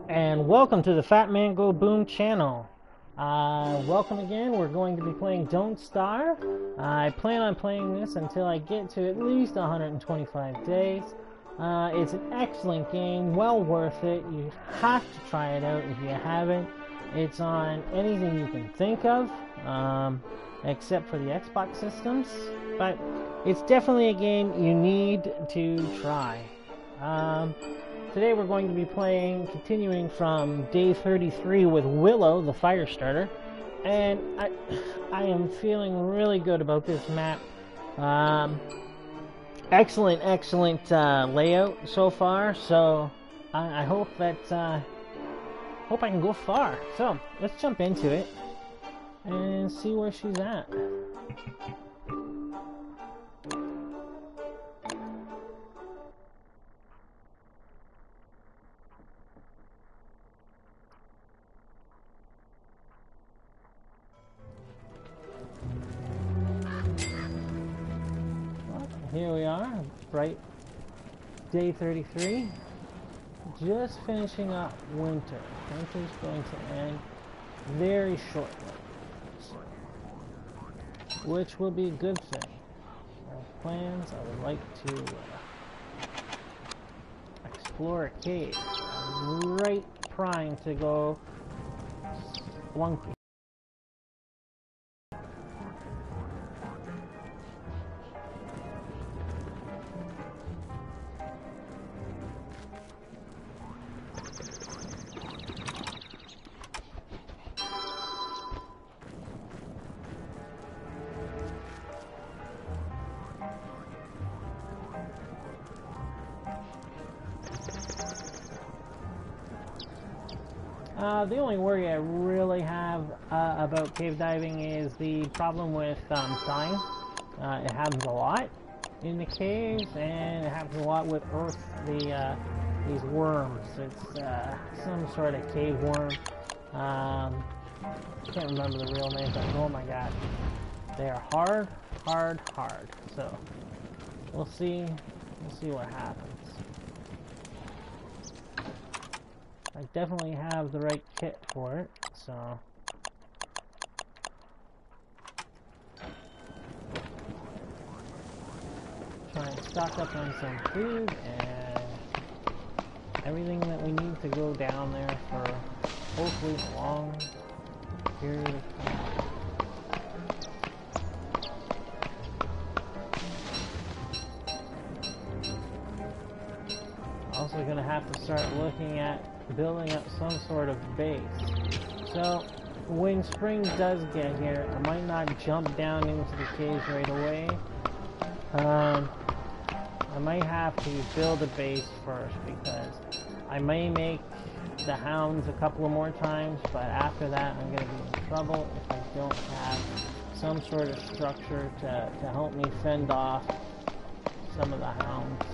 And welcome to the Fat Man Go Boom channel. Welcome again. We're going to be playing Don't Starve. I plan on playing this until I get to at least 125 days. It's an excellent game, well worth it. You have to try it out if you haven't. It's on anything you can think of, except for the Xbox systems. But it's definitely a game you need to try. Today we're going to be continuing from day 33 with Willow, the fire starter, and I am feeling really good about this map. Excellent layout so far. So I hope that hope I can go far. So let's jump into it and see where she's at. Here we are, bright day 33, just finishing up winter. Winter's going to end very shortly, which will be a good thing. I have plans. I would like to explore a cave. I'm right primed to go spelunking. The only worry I really have about cave diving is the problem with dying. It happens a lot in the caves, and it happens a lot with earth. These worms. It's some sort of cave worm. I can't remember the real name, but oh my god, they are hard. So we'll see what happens. I definitely have the right kit for it, so try and stock up on some food and everything that we need to go down there for hopefully a long period of time. Also gonna have to start looking at building up some sort of base. So when spring does get here, I might not jump down into the caves right away. I might have to build a base first, because I may make the hounds a couple of more times, but after that I'm going to be in trouble if I don't have some sort of structure to help me fend off some of the hounds.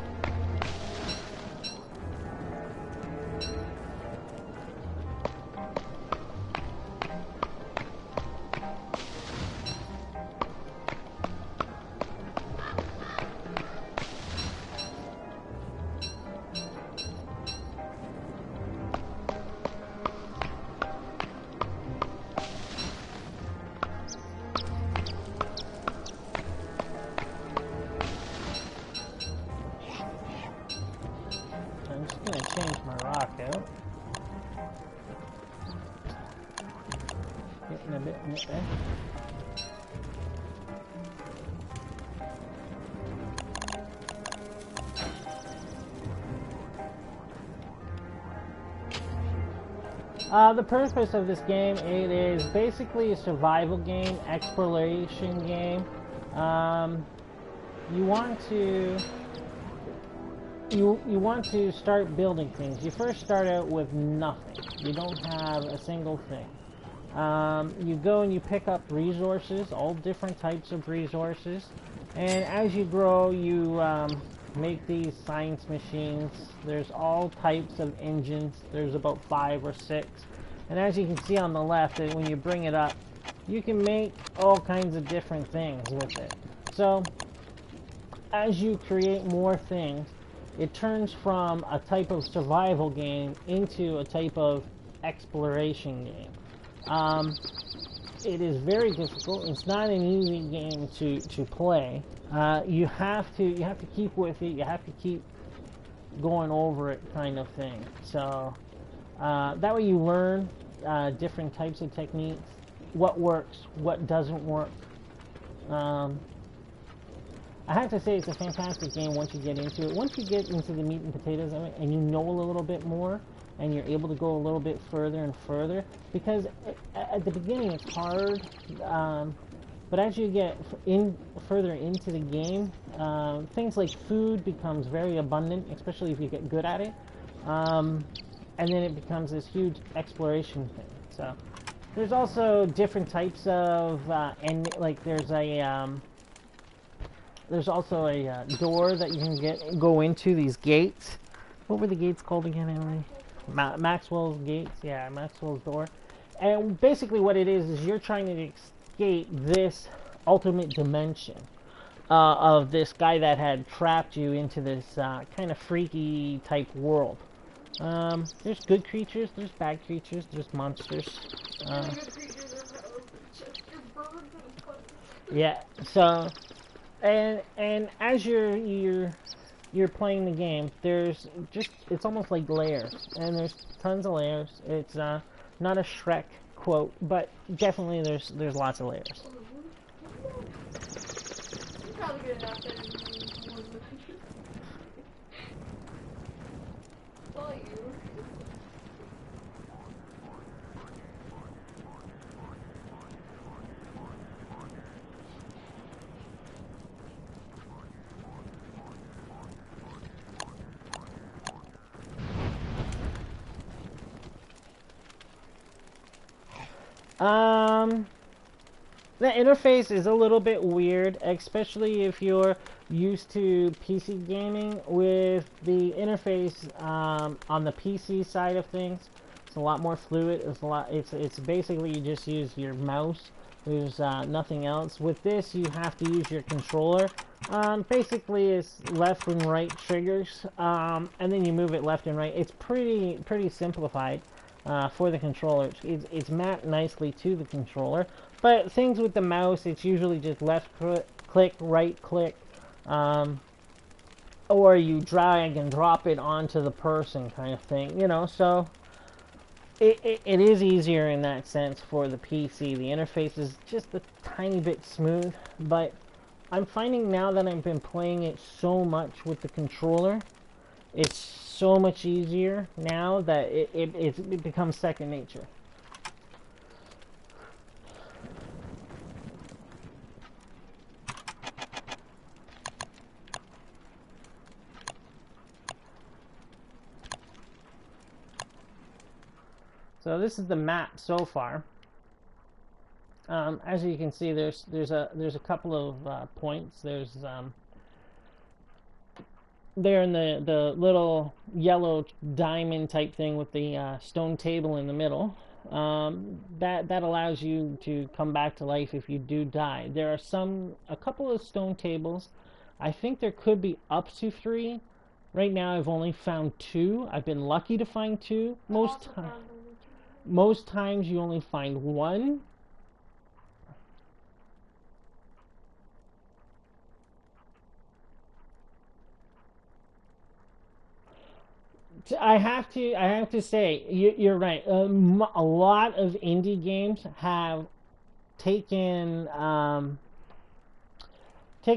I'm just going to change my rock out. Getting a bit in it there. The purpose of this game, it is basically a survival game, exploration game. You want to start building things. You first start out with nothing. You don't have a single thing. You go and you pick up resources, all different types of resources, and as you grow, you make these science machines. There's all types of engines. There's about 5 or 6, and as you can see on the left, when you bring it up, you can make all kinds of different things with it. So as you create more things, it turns from a type of survival game into a type of exploration game. It is very difficult. It's not an easy game to play. You have to keep with it. You have to keep going over it, kind of thing. So that way you learn different types of techniques, what works, what doesn't work. I have to say it's a fantastic game once you get into it. Once you get into the meat and potatoes of it, and you know a little bit more, and you're able to go a little bit further and further, because at the beginning it's hard, but as you get further into the game, things like food becomes very abundant, especially if you get good at it, and then it becomes this huge exploration thing. So there's also different types of, and like there's also a door that you can go into, these gates. What were the gates called again, Emily? Maxwell's gates, yeah, Maxwell's door. And basically what it is you're trying to escape this ultimate dimension of this guy that had trapped you into this kind of freaky type world. There's good creatures, there's bad creatures, there's monsters. Yeah, so and as you're playing the game, it's almost like layers, and there's tons of layers. It's not a Shrek quote, but definitely there's lots of layers. Probably good enough that you. The interface is a little bit weird, especially if you're used to PC gaming. With the interface on the PC side of things, it's a lot more fluid. It's basically you just use your mouse. There's nothing else. With this, you have to use your controller. Basically, it's left and right triggers, and then you move it left and right. It's pretty simplified. For the controller. It's mapped nicely to the controller, but things with the mouse, it's usually just left click, right click, or you drag and drop it onto the person kind of thing, you know, so it is easier in that sense for the PC. The interface is just a tiny bit smooth, but I'm finding now that I've been playing it so much with the controller, it's so much easier now that it becomes second nature. So this is the map so far. As you can see, there's a couple of points. There's there in the little yellow diamond type thing with the stone table in the middle. That allows you to come back to life if you do die. There are a couple of stone tables. I think there could be up to 3. Right now I've only found 2. I've been lucky to find 2. Most times you only find 1. I have to say, you're right. A lot of indie games have taken a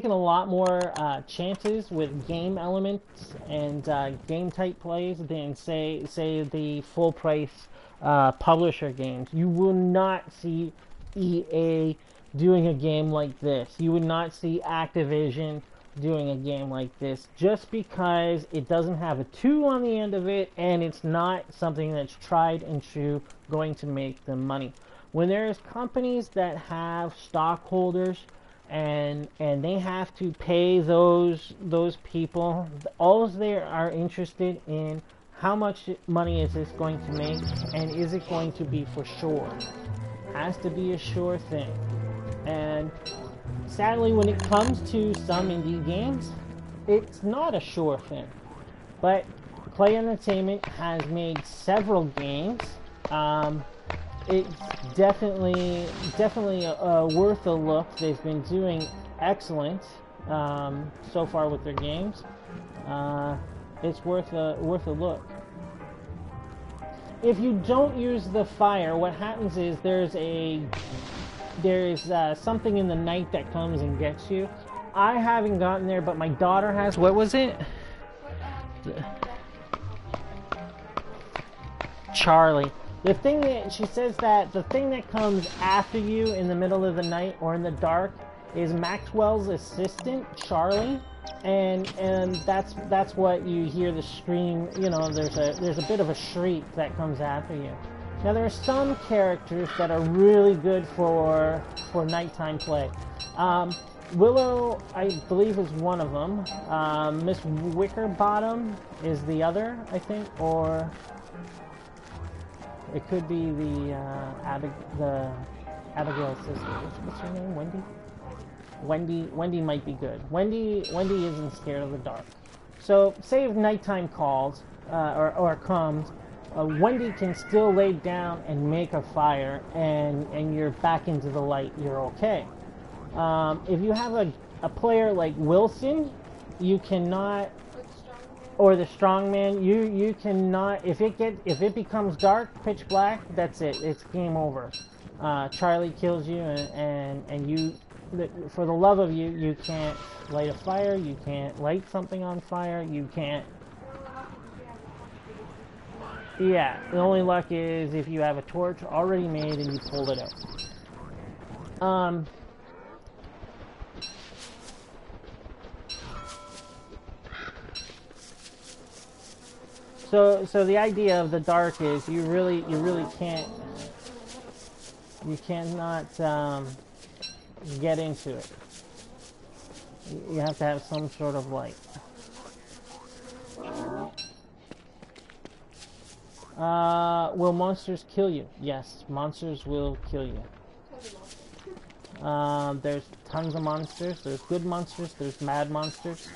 lot more chances with game elements and game type plays than say the full price publisher games. You will not see EA doing a game like this. You would not see Activision doing a game like this, just because it doesn't have a 2 on the end of it, and it's not something that's tried and true going to make them money. When there's companies that have stockholders and they have to pay those people, all they are interested in, how much money is this going to make, and is it going to be for sure? Has to be a sure thing. And sadly, when it comes to some indie games, it's not a sure thing. But Play Entertainment has made several games. It's definitely worth a look. They've been doing excellent so far with their games. It's worth a look. If you don't use the fire, what happens is there's something in the night that comes and gets you. I haven't gotten there, but my daughter has. What was it? Charlie. The thing that she says that the thing that comes after you in the middle of the night or in the dark is Maxwell's assistant, Charlie, and that's what you hear the scream. You know, there's a bit of a shriek that comes after you. Now there are some characters that are really good for nighttime play. Willow, I believe, is one of them. Miss Wickerbottom is the other, I think, or it could be the Abigail's sister. What's her name? Wendy? Wendy might be good. Wendy isn't scared of the dark. So, say if nighttime calls or comes, Wendy can still lay down and make a fire, and you're back into the light. You're okay. If you have a player like Wilson, you cannot. Or the strongman, you cannot. If it becomes dark, pitch black, that's it. It's game over. Charlie kills you, and you, for the love of you, you can't light a fire. You can't light something on fire. You can't. Yeah, the only luck is if you have a torch already made and you pulled it out. So the idea of the dark is you really cannot get into it. You have to have some sort of light. Will monsters kill you? Yes, monsters will kill you. There's tons of monsters. There's good monsters. There's mad monsters.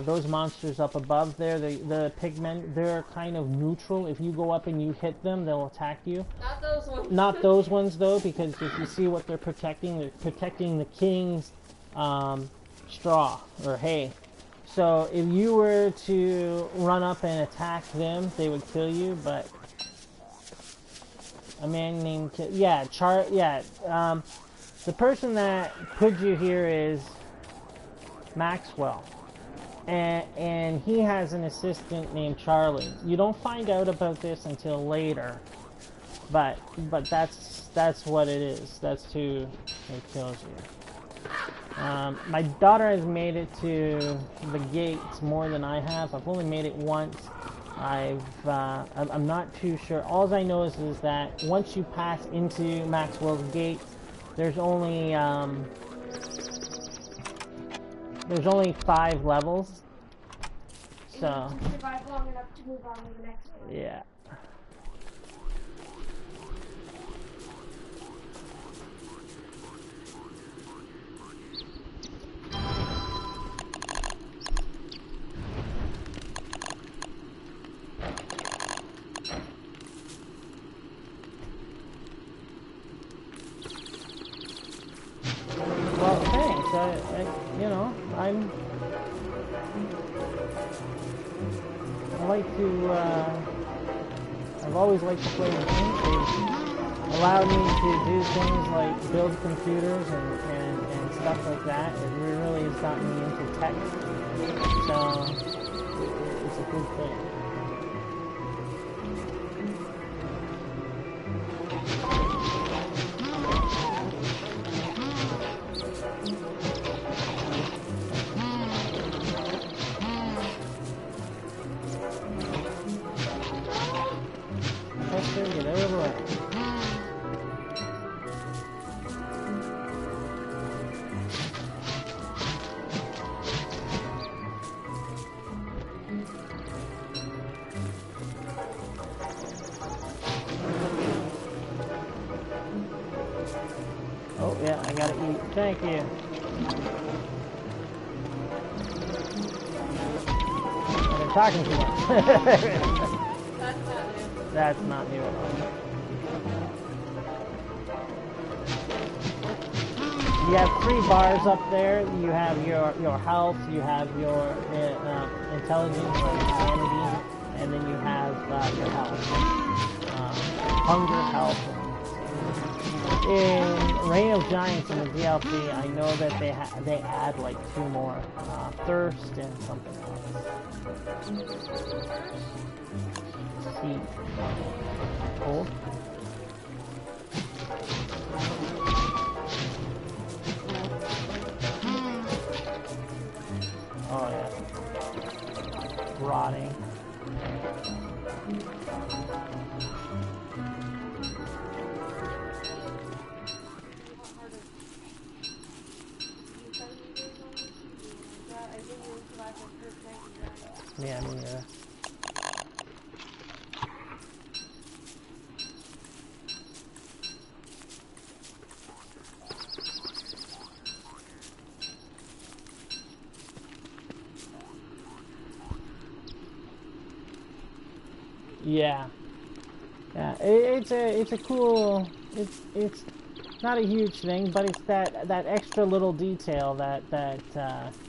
Those monsters up above there, the pigmen, they're kind of neutral. If you go up and you hit them, they'll attack you. Not those ones. Not those ones, though, because if you see what they're protecting the king's straw or hay. So if you were to run up and attack them, they would kill you. But a man named the person that put you here is Maxwell. And he has an assistant named Charlie. You don't find out about this until later, but that's what it is. That's who kills you. My daughter has made it to the gates more than I have. I've only made it once. I'm not too sure. All I know is that once you pass into Maxwell's gates, there's only 5 levels. So survive long enough to move on to the next one. Yeah. Well, thanks. I've always liked to play the games. They've allowed me to do things like build computers and stuff like that. It really has gotten me into tech. So it's a good thing. Get out of the way. Oh yeah, I gotta eat. Thank you. Gotta I'm talking too much. That's not new. That's not new at all. You have 3 bars up there. You have your health, you have your intelligence or insanity, and then you have your health. Hunger, health. In Reign of Giants in the DLC, I know that they add like 2 more. Thirst and something else. Seed. Cold. Oh yeah. Rotting. Yeah, me neither. Yeah. Yeah, it's a cool, it's not a huge thing, but it's that extra little detail that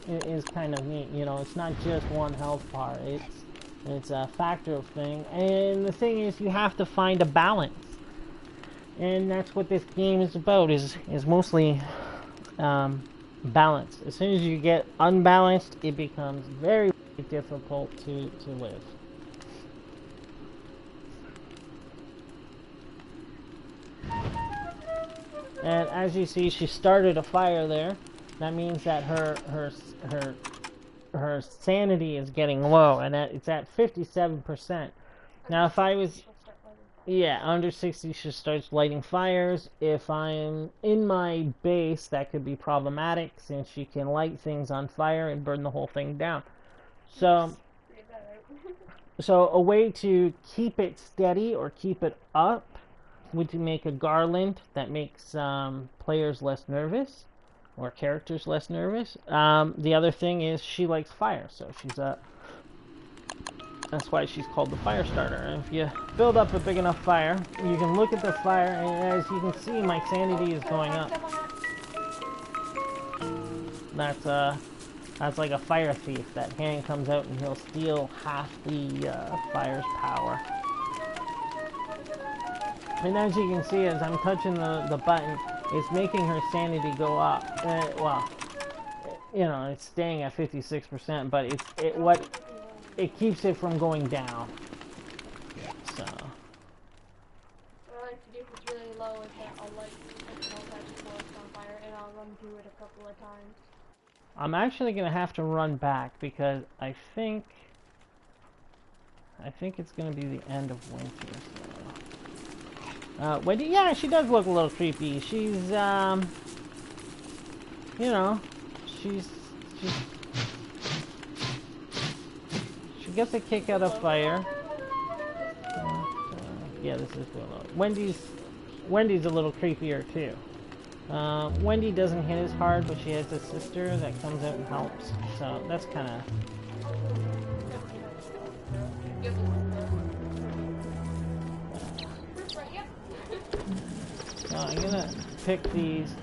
is kind of neat. You know, it's not just one health bar. It's a factor of thing, and the thing is, you have to find a balance, and that's what this game is about. Is mostly balance. As soon as you get unbalanced, it becomes very difficult to live. And as you see, she started a fire there. That means that her sanity is getting low, and it's at 57%. Now, if I was, yeah, under 60, she starts lighting fires. If I'm in my base, that could be problematic since she can light things on fire and burn the whole thing down. So a way to keep it steady or keep it up would you make a garland that makes players less nervous or characters less nervous. The other thing is she likes fire, so that's why she's called the fire starter. And if you build up a big enough fire, you can look at the fire, and as you can see, my sanity is going up. That's like a fire thief. That hand comes out and he'll steal half the fire's power. And as you can see, as I'm touching the button, it's making her sanity go up. Well, you know, it's staying at 56%, but it keeps it from going down. So. What I like to do if it's really low is that I'll light an old-fashioned forest on fire and I'll run through it a couple of times. I'm actually gonna have to run back because I think it's gonna be the end of winter. So. Wendy, yeah, she does look a little creepy. She's you know, she gets a kick out of fire. Yeah, this is Willow. Wendy's a little creepier too. Wendy doesn't hit as hard, but she has a sister that comes out and helps. So that's kind of. So I'm gonna pick these.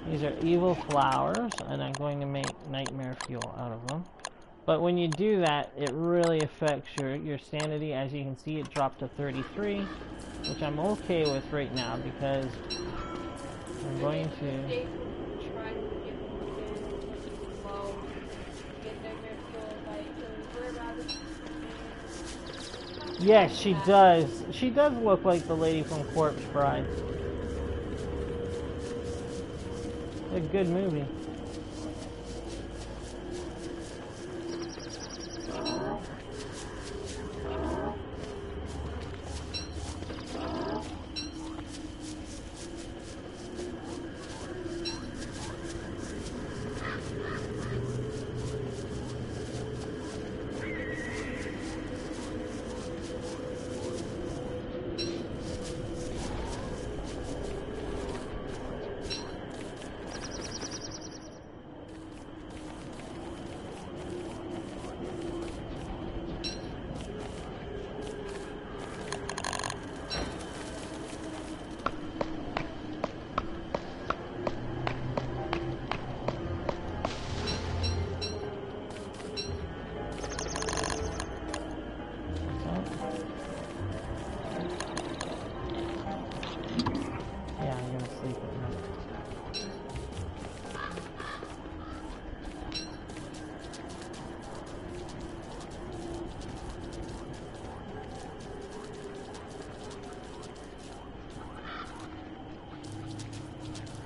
These are evil flowers, and I'm going to make nightmare fuel out of them. But when you do that, it really affects your sanity. As you can see, it dropped to 33, which I'm okay with right now because I'm going to. Yes, she does. She does look like the lady from Corpse Bride. A good movie.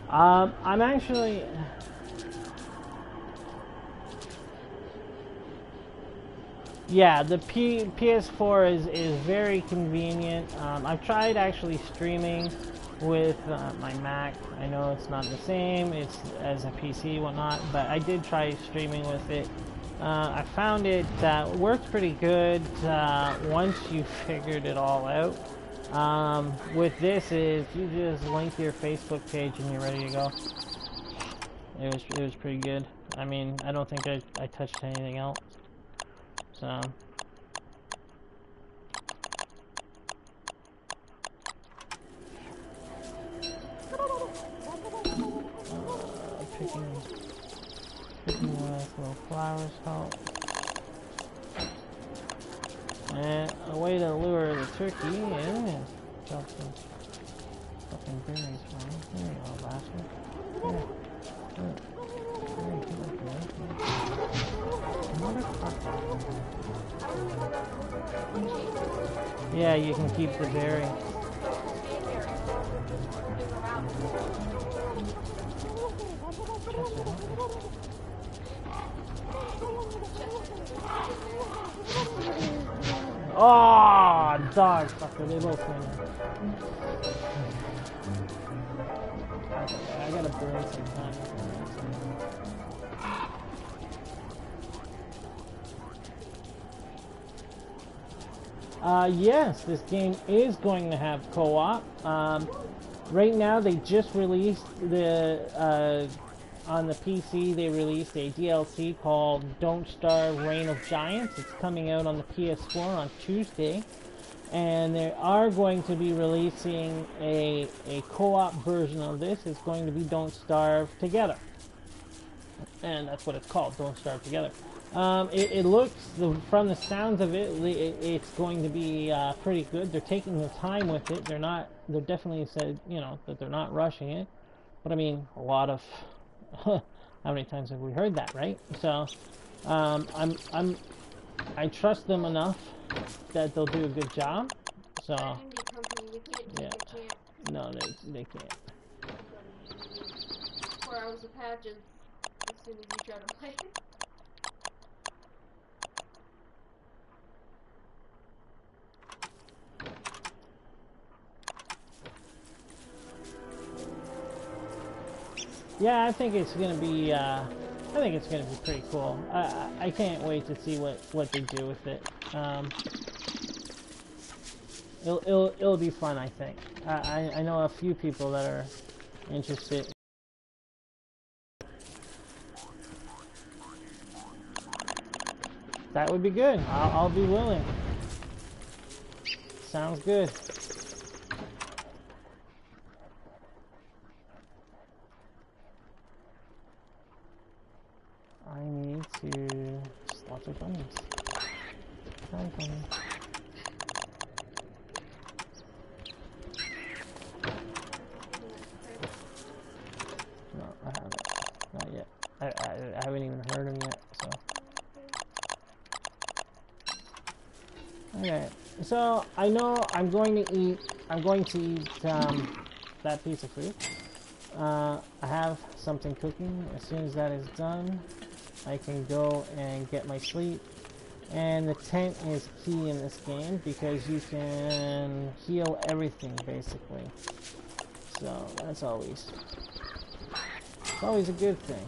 I'm actually... Yeah, the PS4 is very convenient. I've tried actually streaming with my Mac. I know it's not the same, it's as a PC, whatnot, but I did try streaming with it. I found it works pretty good once you figured it all out. With this is you just link your Facebook page and you're ready to go. It was pretty good. I mean, I don't think I touched anything else. So picking little flowers help. And a way to lure the turkey is drop some fucking berries from him. There you go, bastard. Yeah, you can keep the berry. Oh, dog fucker, they both win. I gotta burn some time. Yes, this game is going to have co-op. Right now, they just released the on the PC. They released a DLC called "Don't Starve: Reign of Giants." It's coming out on the PS4 on Tuesday, and they are going to be releasing a co-op version of this. It's going to be "Don't Starve Together," and that's what it's called. "Don't Starve Together." It looks, from the sounds of it, it's going to be pretty good. They're taking their time with it. They're definitely said, you know, that they're not rushing it. But I mean, a lot of, how many times have we heard that, right? So, I trust them enough that they'll do a good job. So, yeah, no, they can't. 4 hours of patches as soon as you try to play it. Yeah, I think it's gonna be. I think it's gonna be pretty cool. I can't wait to see what they do with it. It'll be fun. I think. I know a few people that are interested. That would be good. I'll be willing. Sounds good. I need to slaughter bunnies. Hi, bunny. No, I haven't. Not yet. I haven't even heard him yet, so. Okay, so I know I'm going to eat that piece of food. I have something cooking. As soon as that is done, I can go and get my sleep. And the tent is key in this game because you can heal everything basically. So that's always a good thing.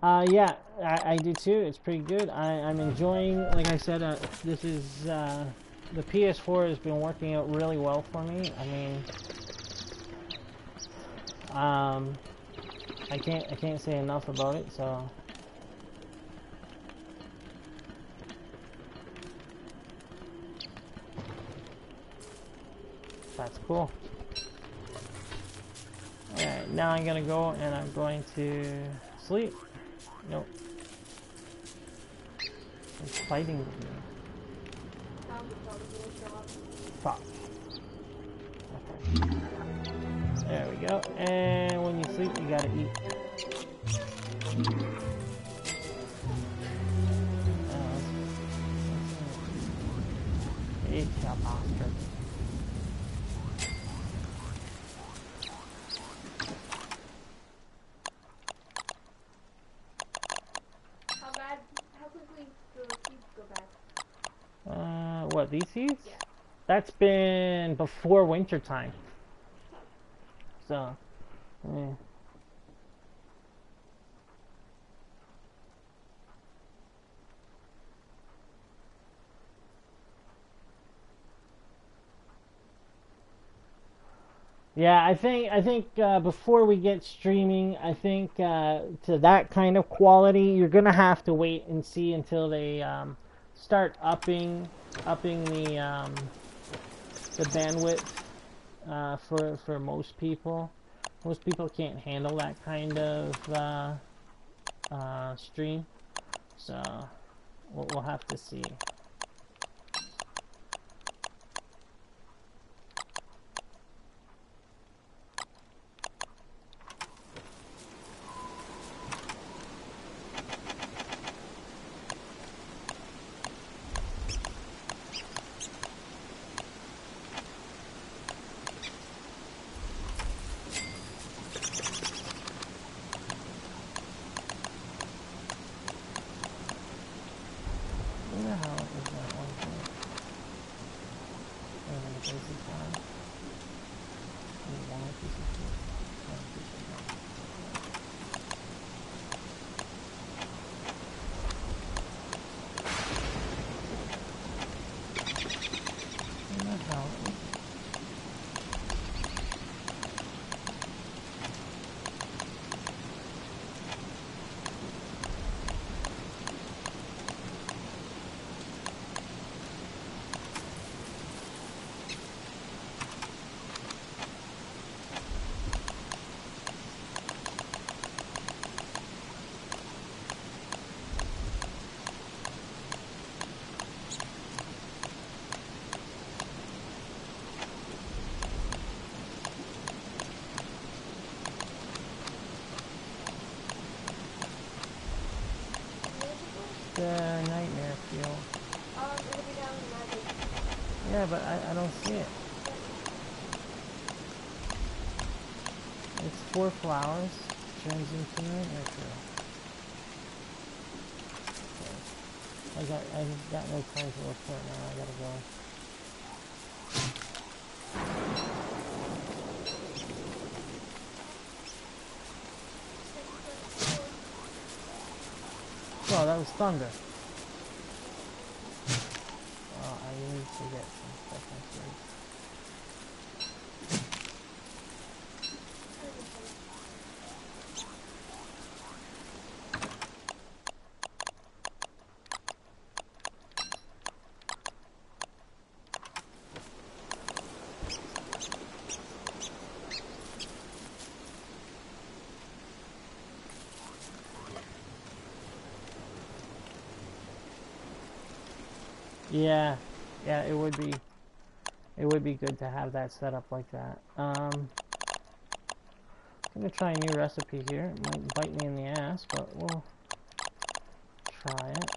Yeah, I do too. It's pretty good. I'm enjoying, like I said, this is, the PS4 has been working out really well for me. I mean, I can't say enough about it, so. That's cool. Alright, now I'm gonna go and I'm going to sleep. Nope. It's fighting with me. Fuck. Okay. There we go. And when you sleep, you gotta eat. Eat. What, these seeds? Yeah. That's been before winter time. So, yeah. Yeah, I think before we get streaming, I think to that kind of quality, you're gonna have to wait and see until they start upping the bandwidth for most people. Most people can't handle that kind of stream, so we'll have to see. Where the hell is that one thing? Oh, the basic one. One piece of food. One piece of food. Where the hell is it? The nightmare fuel. It'll be down in my base. Yeah, but I don't see it. It's 4 flowers. Turns into nightmare fuel. Okay. I've got no time to look for it now. I gotta go. Oh, that was thunder. Oh, I need to get some stuff inside. Yeah, yeah, it would be good to have that set up like that. I'm gonna try a new recipe here. It might bite me in the ass, but we'll try it.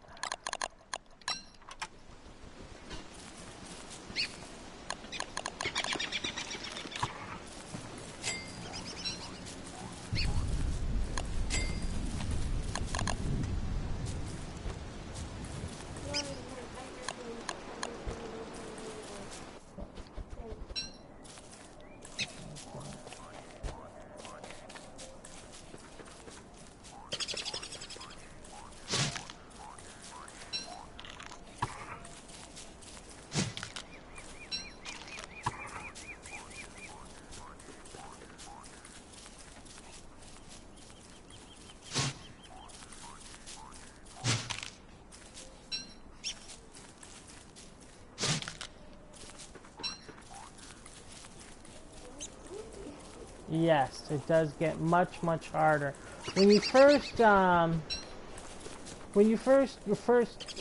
Yes, it does get much harder. When you first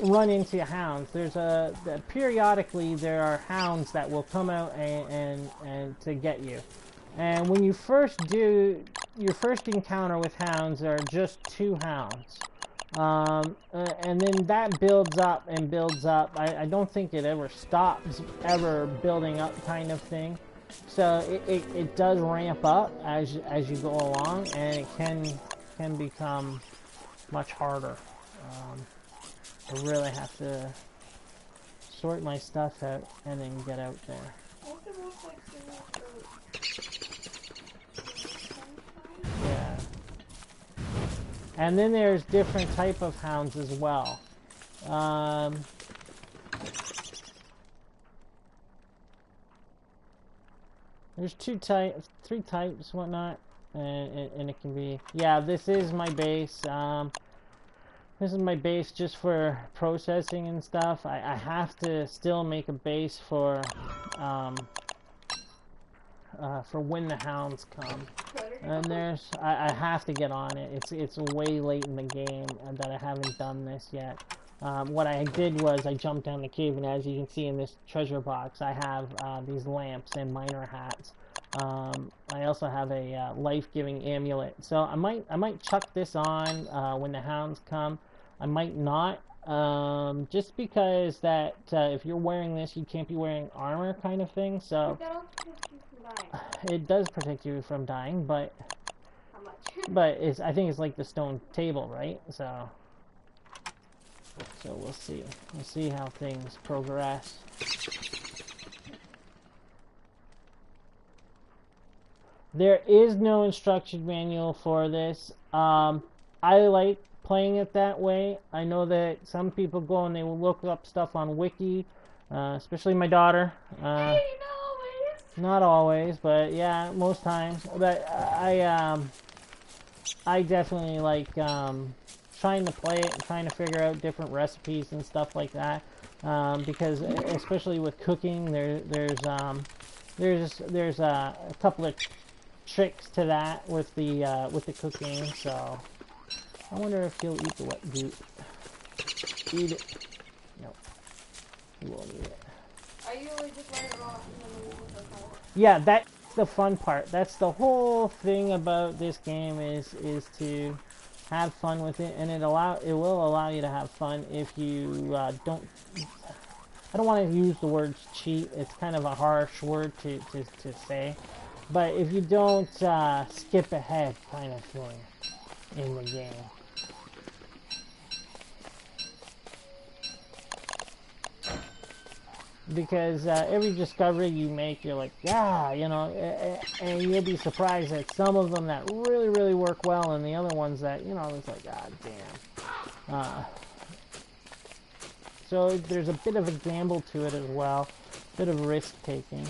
run into hounds, periodically there are hounds that will come out and to get you. And when you first do your first encounter with hounds, there are just 2 hounds. And then that builds up and builds up. I don't think it ever stops ever building up, kind of thing. So it does ramp up as you go along, and it can become much harder. I really have to sort my stuff out and then get out there. What's the most like Yeah. And then there's different type of hounds as well. There's three types, whatnot, and it can be. Yeah, this is my base. This is my base just for processing and stuff. I have to still make a base for when the hounds come. And there's, I have to get on it. It's way late in the game that I haven't done this yet. What I did was I jumped down the cave, and as you can see in this treasure box, I have these lamps and miner hats. I also have a life-giving amulet. So I might chuck this on when the hounds come. I might not, just because that if you're wearing this, you can't be wearing armor, kind of thing. So it does protect you from dying, but how much? but I think it's like the stone table, right? So we'll see. We'll see how things progress. There is no instruction manual for this. I like playing it that way. I know that some people go and they will look up stuff on Wiki, especially my daughter. Not always, but yeah, most times. But I definitely like trying to play it and trying to figure out different recipes and stuff like that. Because especially with cooking, there's a couple of tricks to that with the cooking. So I wonder if he'll eat the wet goop. Eat it. No, he won't eat it. I usually just let it off and then leave it for a while. Yeah, that's the fun part. That's the whole thing about this game is to have fun with it, and it will allow you to have fun if you don't. I don't want to use the word cheat. It's kind of a harsh word to say, but if you don't skip ahead, kind of thing, in the game. Because every discovery you make, you're like, yeah, you know, and you'll be surprised at some of them that really, really work well, and the other ones that, you know, it's like, god damn. So there's a bit of a gamble to it as well, a bit of risk taking.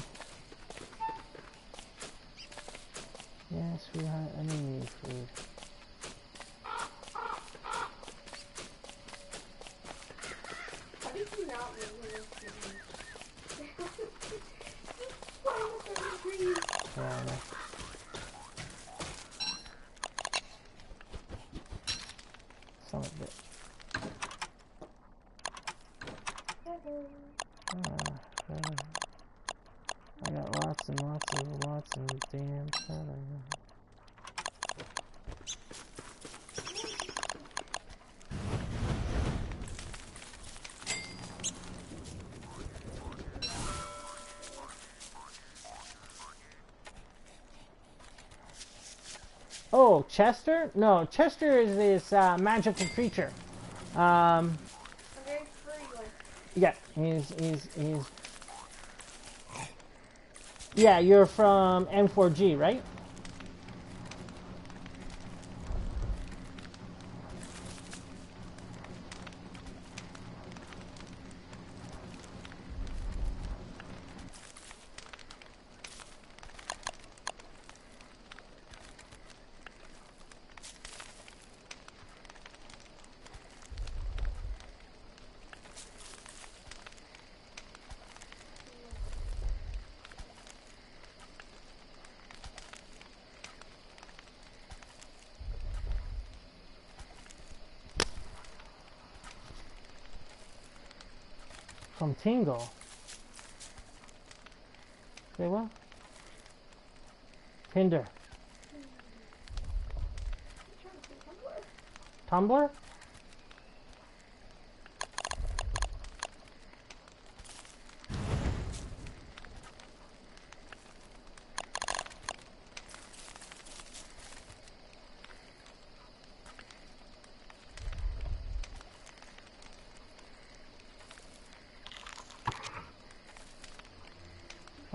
Yeah, sweetheart, I need food. How did you not move this? Yeah, son of a bitch. I got lots and lots of damn feathers. Oh, Chester? No, Chester is this magical creature. Yeah, he's. Yeah, you're from M4G, right? From Tingle. Say what? Tinder. Tumblr?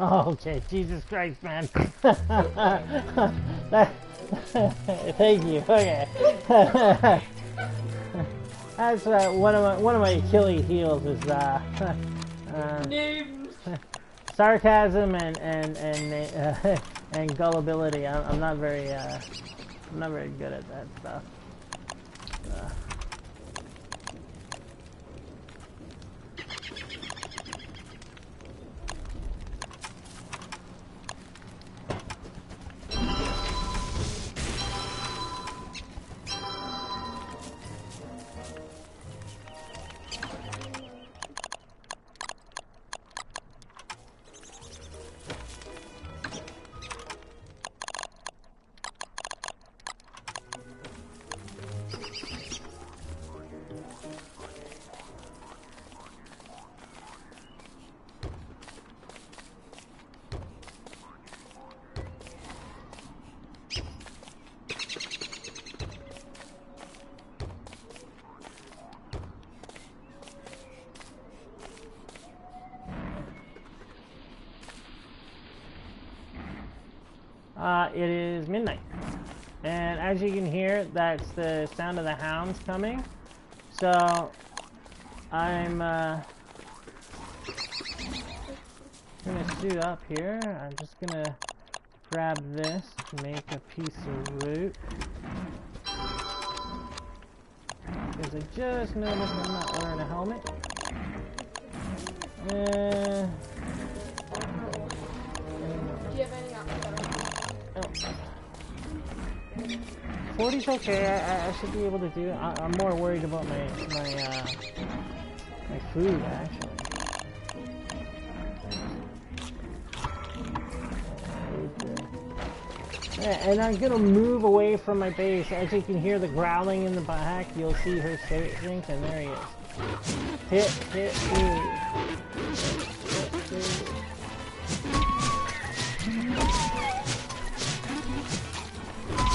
Oh, okay. Jesus Christ, man. Thank you. Okay. That's one of my Achilles heels is Names. sarcasm and gullibility. I'm not very good at that stuff. It is midnight, and as you can hear, that's the sound of the hounds coming. So I'm gonna suit up here. I'm just gonna grab this to make a piece of root, because I just noticed I'm not wearing a helmet. 40's okay. I should be able to do it. I'm more worried about my food actually. Yeah, and I'm gonna move away from my base. As you can hear the growling in the back, you'll see her sink, and there he is. Hit.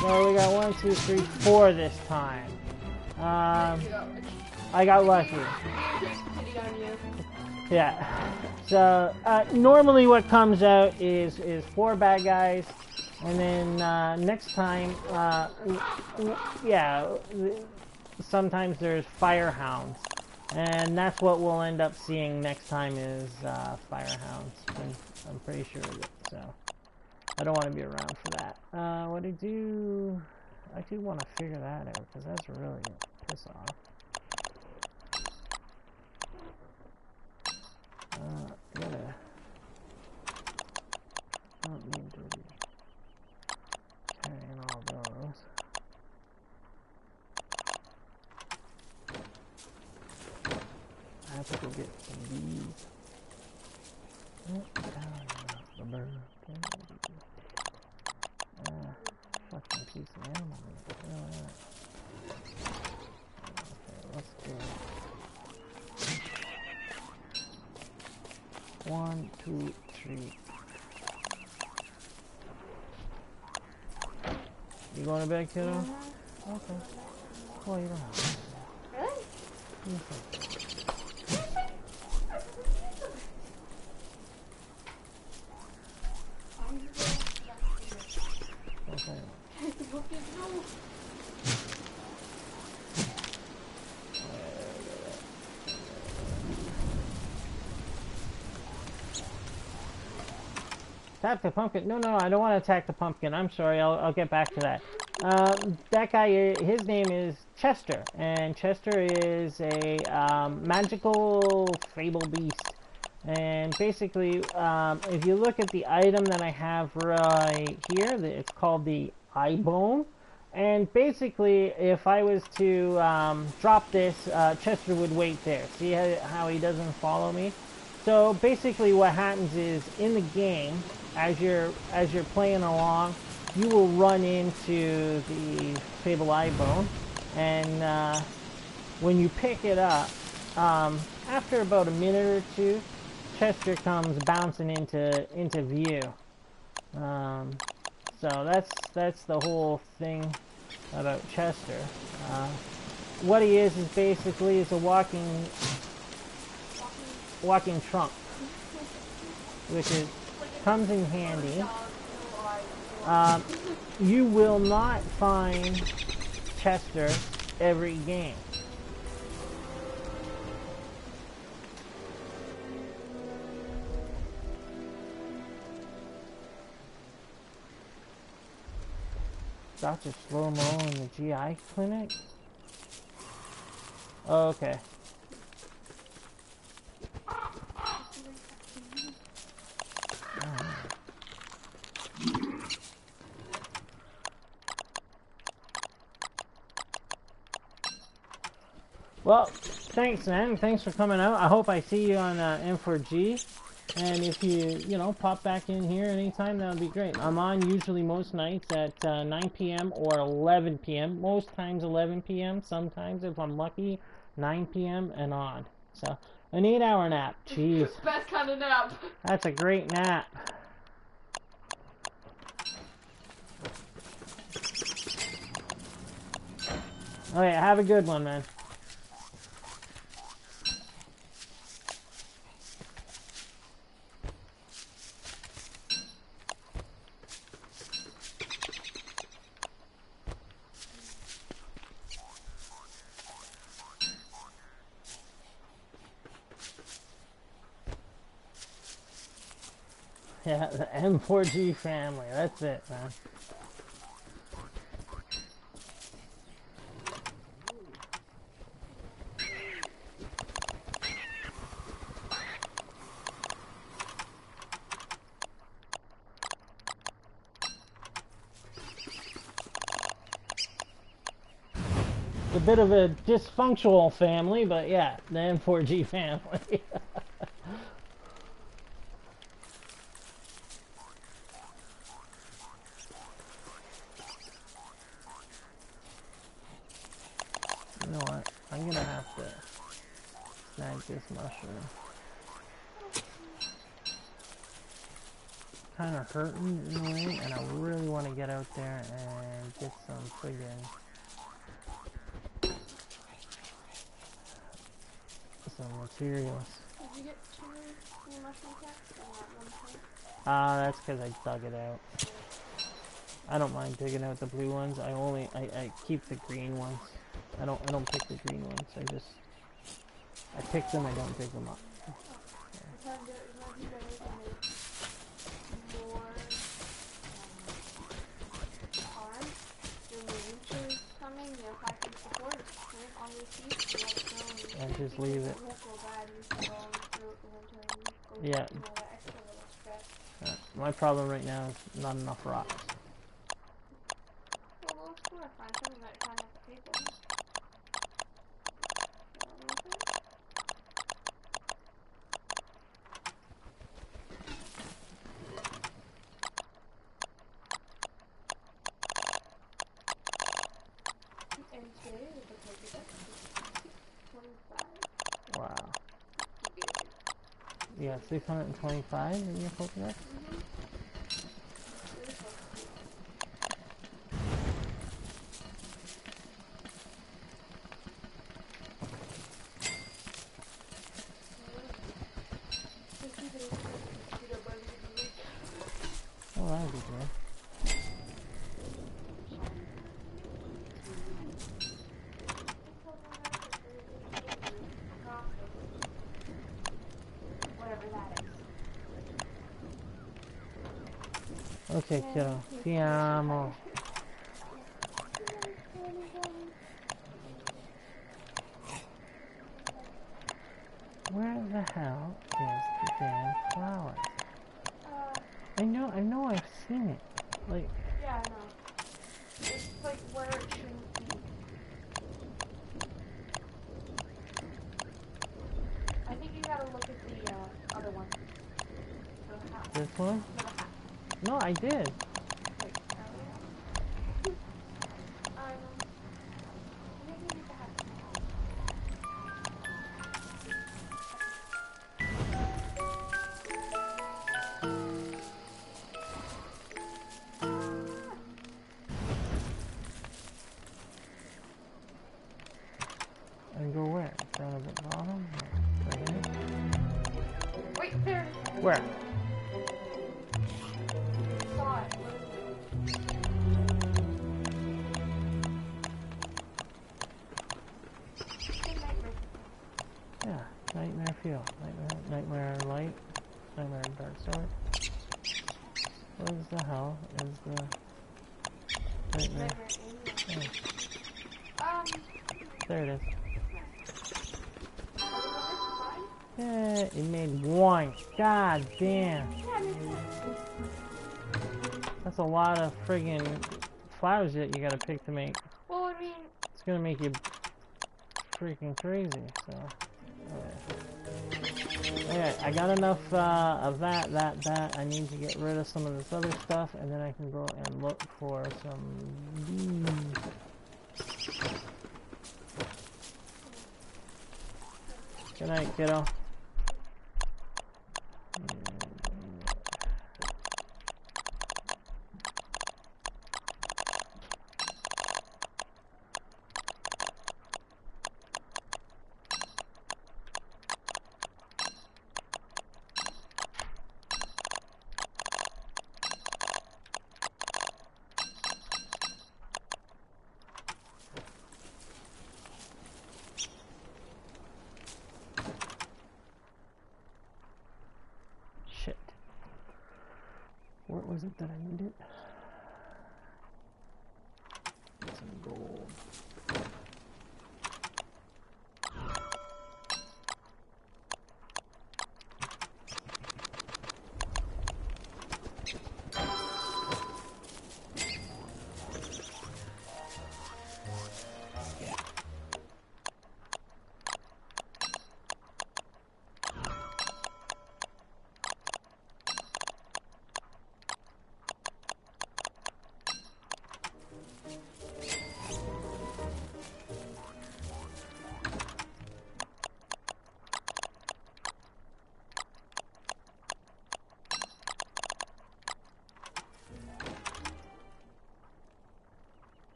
So we got 1, 2, 3, 4 this time. I got lucky. Yeah. So normally what comes out is 4 bad guys, and then next time, yeah, sometimes there's firehounds, and that's what we'll end up seeing next time is firehounds. I'm pretty sure of it. So. I don't want to be around for that. What I do want to figure that out, because that's really gonna piss off. Gotta. I don't need to be carrying all those. I have to go get some of these. The bird. Fucking piece of animal. Okay, let's do 1, 2, 3. You going to bed, kiddo? Okay. Well, you don't have to. Really? Okay. Attack the pumpkin. No, I don't want to attack the pumpkin. I'm sorry. I'll get back to that. That guy, his name is Chester, and Chester is a magical fable beast. And basically, if you look at the item that I have right here, it's called the eye bone. And basically, if I was to drop this, Chester would wait there. See how he doesn't follow me? So basically what happens is, in the game, as you're playing along, you will run into the Fable Eye Bone, and when you pick it up, after about a minute or two, Chester comes bouncing into view. So that's the whole thing about Chester. What he is basically a walking trunk, which is like comes in handy. Dog, You will not find Chester every game. Dr. Slow-Mo in the GI clinic? Oh, okay. Well, thanks, man. Thanks for coming out. I hope I see you on M4G. And if you know, pop back in here anytime, that would be great. I'm on usually most nights at 9 p.m. or 11 p.m. Most times 11 p.m. Sometimes, if I'm lucky, 9 p.m. and on. So, an 8-hour nap. Jeez. Best kind of nap. That's a great nap. Okay, have a good one, man. Yeah, the M4G family. That's it, man. A bit of a dysfunctional family, but yeah, the M4G family. You know what? I'm gonna have to snag this mushroom. Kind of hurting in a way, and I really want to get out there and get some friggin' some materials. Did you get 2 new mushroom cats at one point? That's because I dug it out. I don't mind digging out the blue ones. I keep the green ones. I don't pick the green ones. I pick them. I don't dig them up. And just leave it. Yeah. My problem right now is not enough rocks. Wow. You got 625 in your Pokedex? Oh, that would be good. Okay, kiddo. Ti amo. Where the hell is the damn flower? I know I've seen it. Like, yeah, I know. It's like where it shouldn't be. I think you gotta look at the other one. this one? No, I did. And go where? Down at the bottom? Right here? Wait, there. Where? Yeah, Nightmare Field. Nightmare Light. Nightmare Dark Sword. What is the hell is the Nightmare? Um, There it is. Yeah, it made one. God damn. That's a lot of friggin' flowers that you gotta pick to make. well, I mean, It's gonna make you freaking crazy, so. Okay, I got enough of that. I need to get rid of some of this other stuff, and then I can go and look for some bees. Good night, kiddo. Shit. What was it that I needed? Some gold.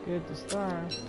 good to start.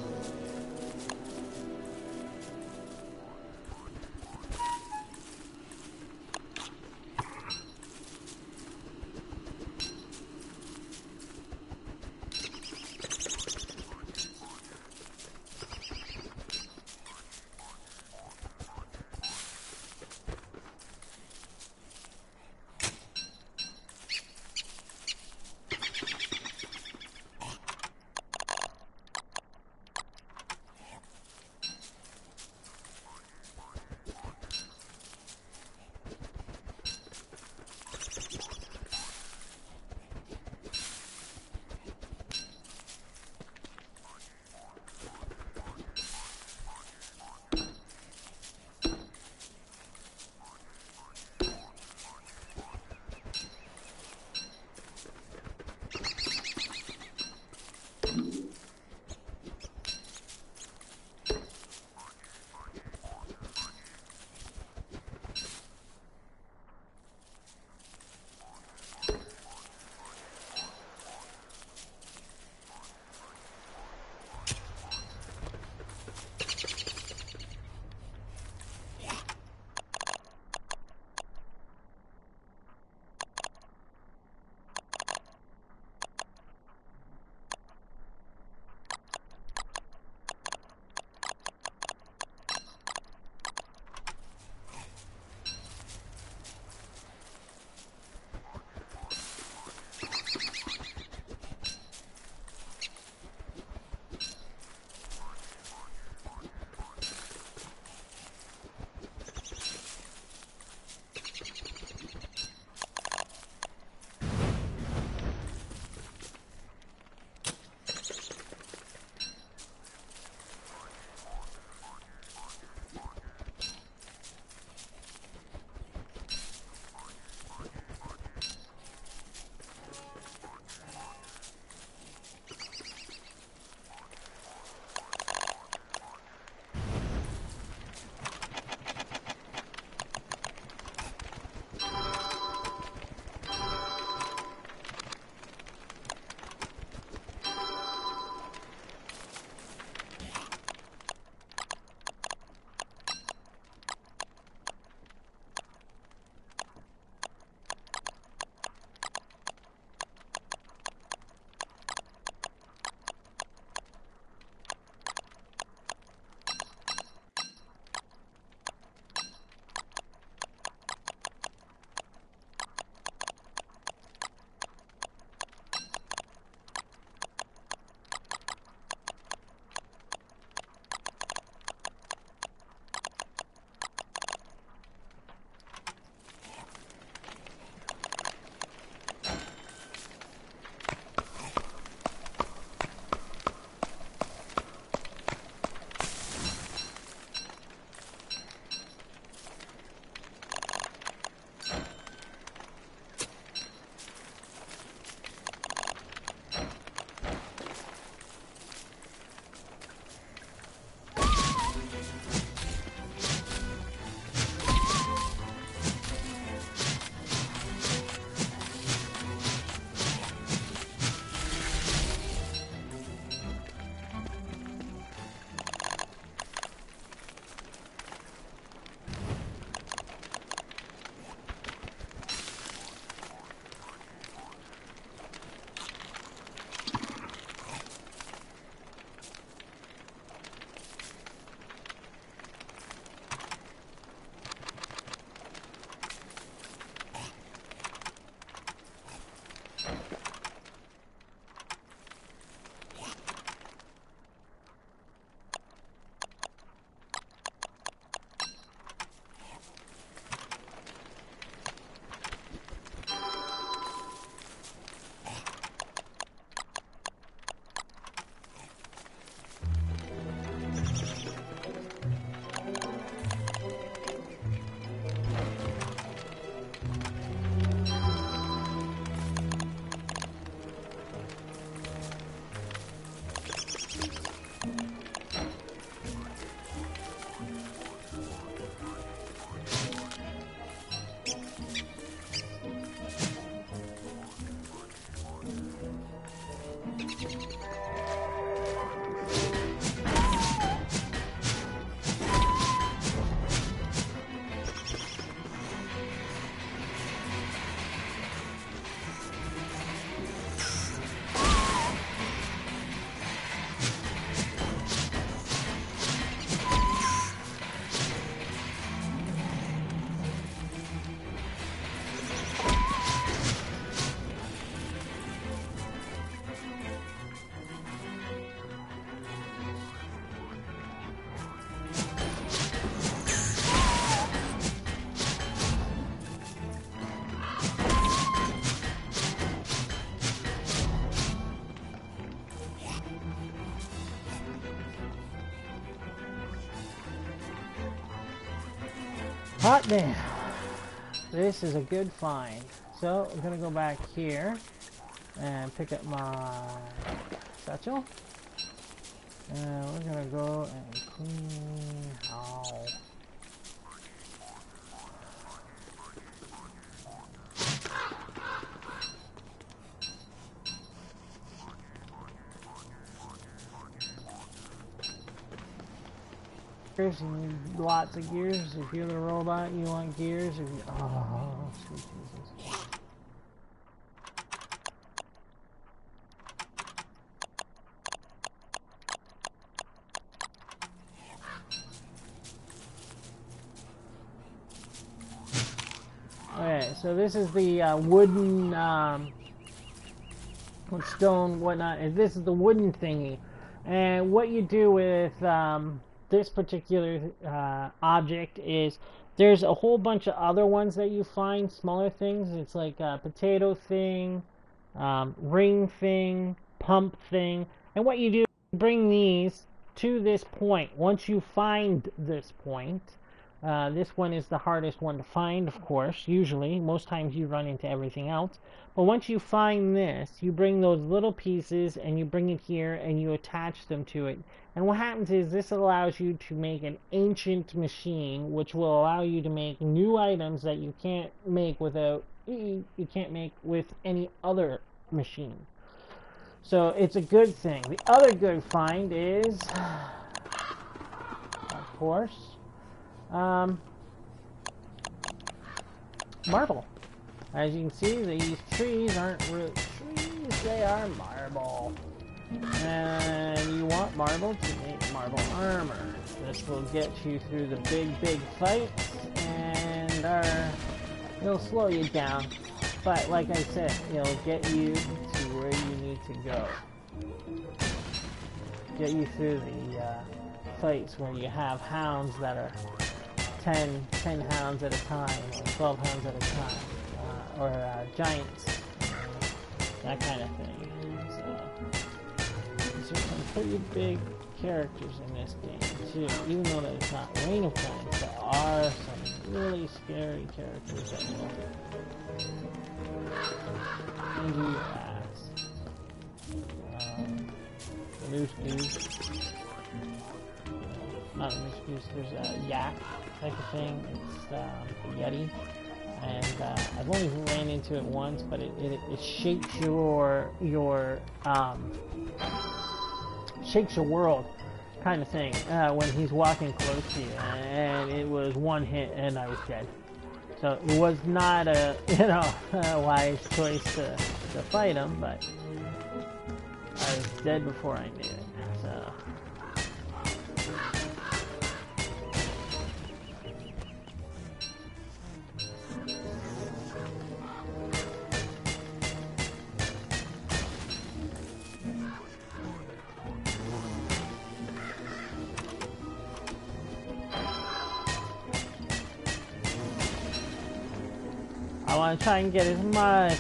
Hot damn. This is a good find. So, I'm gonna go back here and pick up my satchel. And we're gonna go and clean. Oh. You need lots of gears. If you're the robot, you want gears. If you, oh, sweet Jesus. Okay, so this is the wooden, stone, whatnot, and this is the wooden thingy. And what you do with this particular object is there's a whole bunch of other ones that you find, smaller things. It's like a potato thing, ring thing, pump thing. And what you do is bring these to this point. Once you find this point, this one is the hardest one to find, of course, usually. Most times you run into everything else. But once you find this, you bring those little pieces and you bring it here and you attach them to it. And what happens is this allows you to make an ancient machine, which will allow you to make new items that you can't make without, you can't make with any other machine. So it's a good thing. The other good find is, of course, marble. As you can see, these trees aren't real trees, they are marble. And you want marble to make marble armor. This will get you through the big fights, and it'll slow you down. But like I said, it'll get you to where you need to go. Get you through the fights where you have hounds that are 10 hounds at a time, or 12 hounds at a time, or giants, that kind of thing. So, these are some pretty big characters in this game, too. Even though it's not Reign of Giants, there are some really scary characters that will into your ass. The Moose Goose. Not a Moose Goose, there's a yak type of thing. It's the Yeti. And I've only ran into it once, but it shakes shakes your world kind of thing when he's walking close to you. And it was one hit and I was dead. So it was not a wise choice to fight him, but I was dead before I knew it. So. I want to try and get as much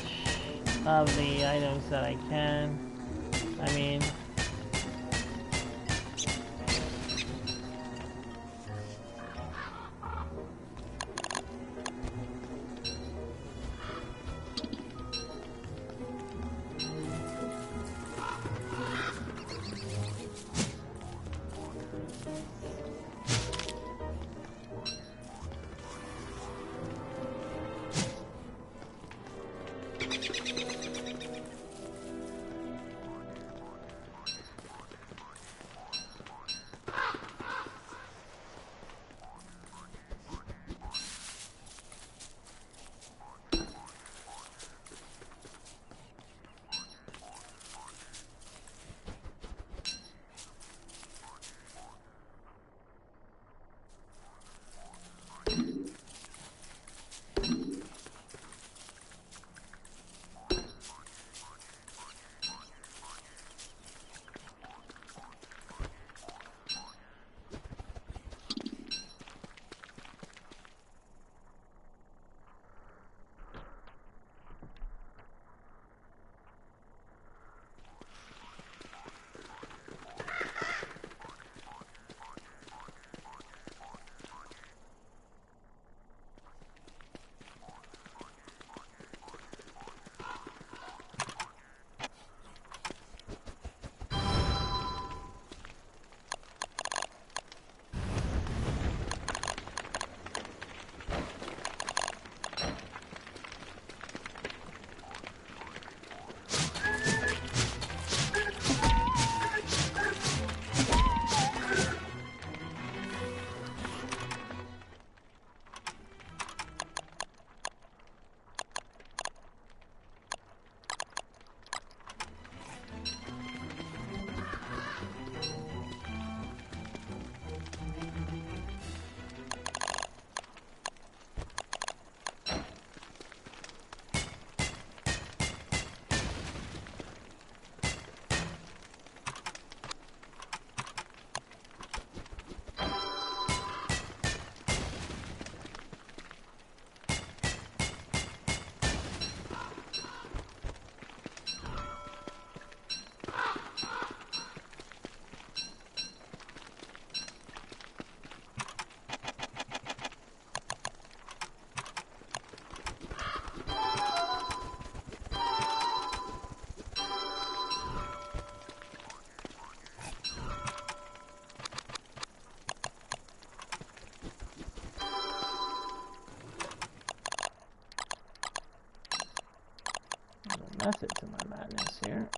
of the items that I can. I mean, method to my madness here.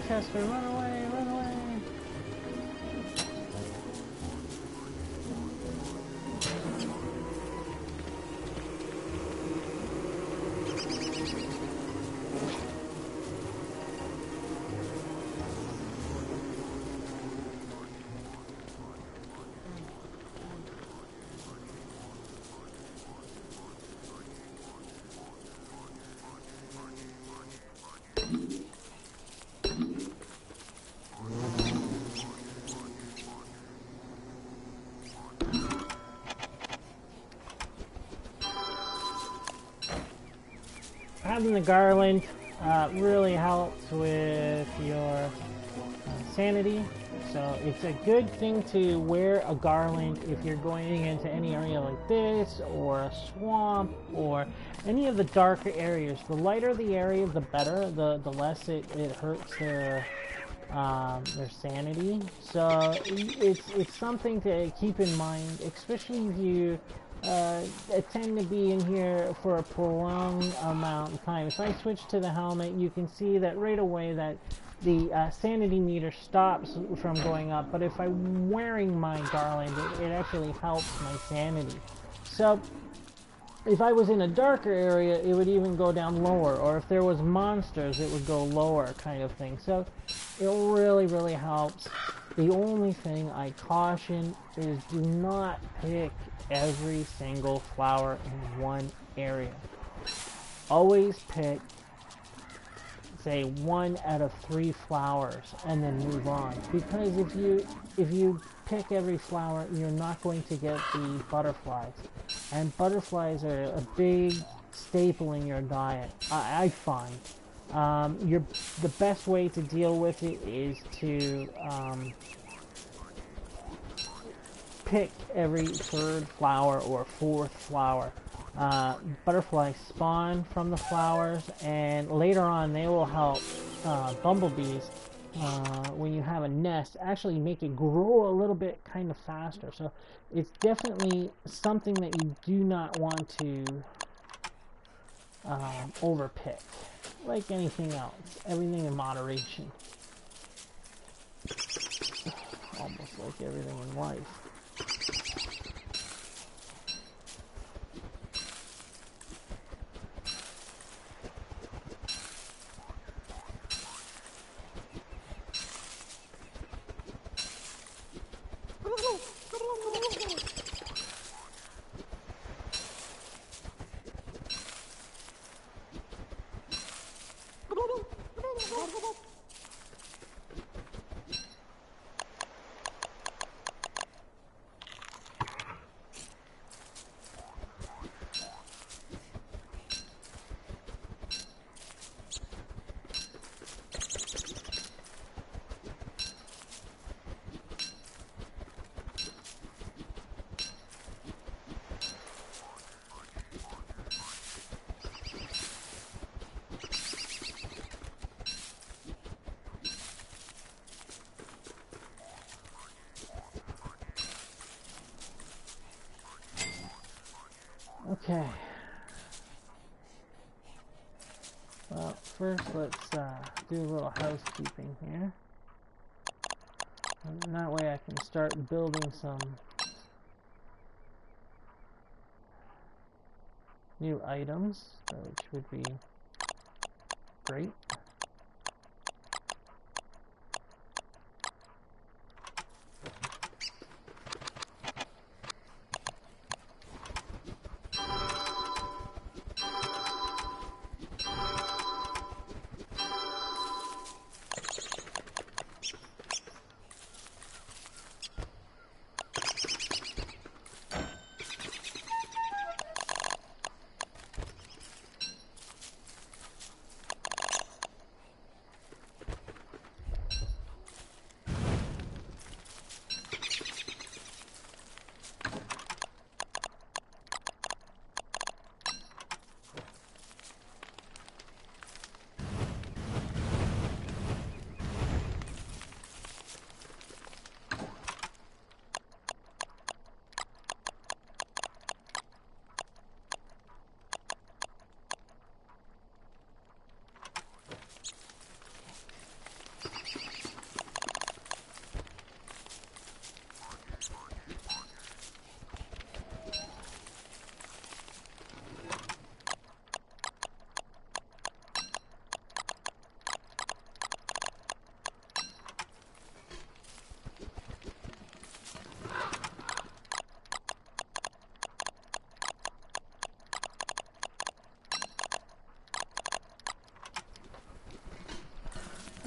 Chester, run away, run away! the garland really helps with your sanity. So it's a good thing to wear a garland if you're going into any area like this, or a swamp, or any of the darker areas. The lighter the area, the better. The less it hurts their sanity. So it's something to keep in mind, especially if you tend to be in here for a prolonged amount of time. If I switch to the helmet, you can see that right away that the sanity meter stops from going up, but if I'm wearing my garland, it actually helps my sanity. So if I was in a darker area, it would even go down lower, or if there was monsters, it would go lower, kind of thing. So it really helps. The only thing I caution is do not pick every single flower in one area. Always pick, say, 1 out of 3 flowers and then move on, because if you pick every flower, you're not going to get the butterflies, and butterflies are a big staple in your diet. I find the best way to deal with it is to pick every 3rd flower or 4th flower. Butterflies spawn from the flowers, and later on they will help bumblebees, when you have a nest, actually make it grow a little bit kind of faster. So it's definitely something that you do not want to overpick. Like anything else, everything in moderation. Almost like everything in life. Okay. Well, first let's do a little housekeeping here. And that way I can start building some new items, which would be great.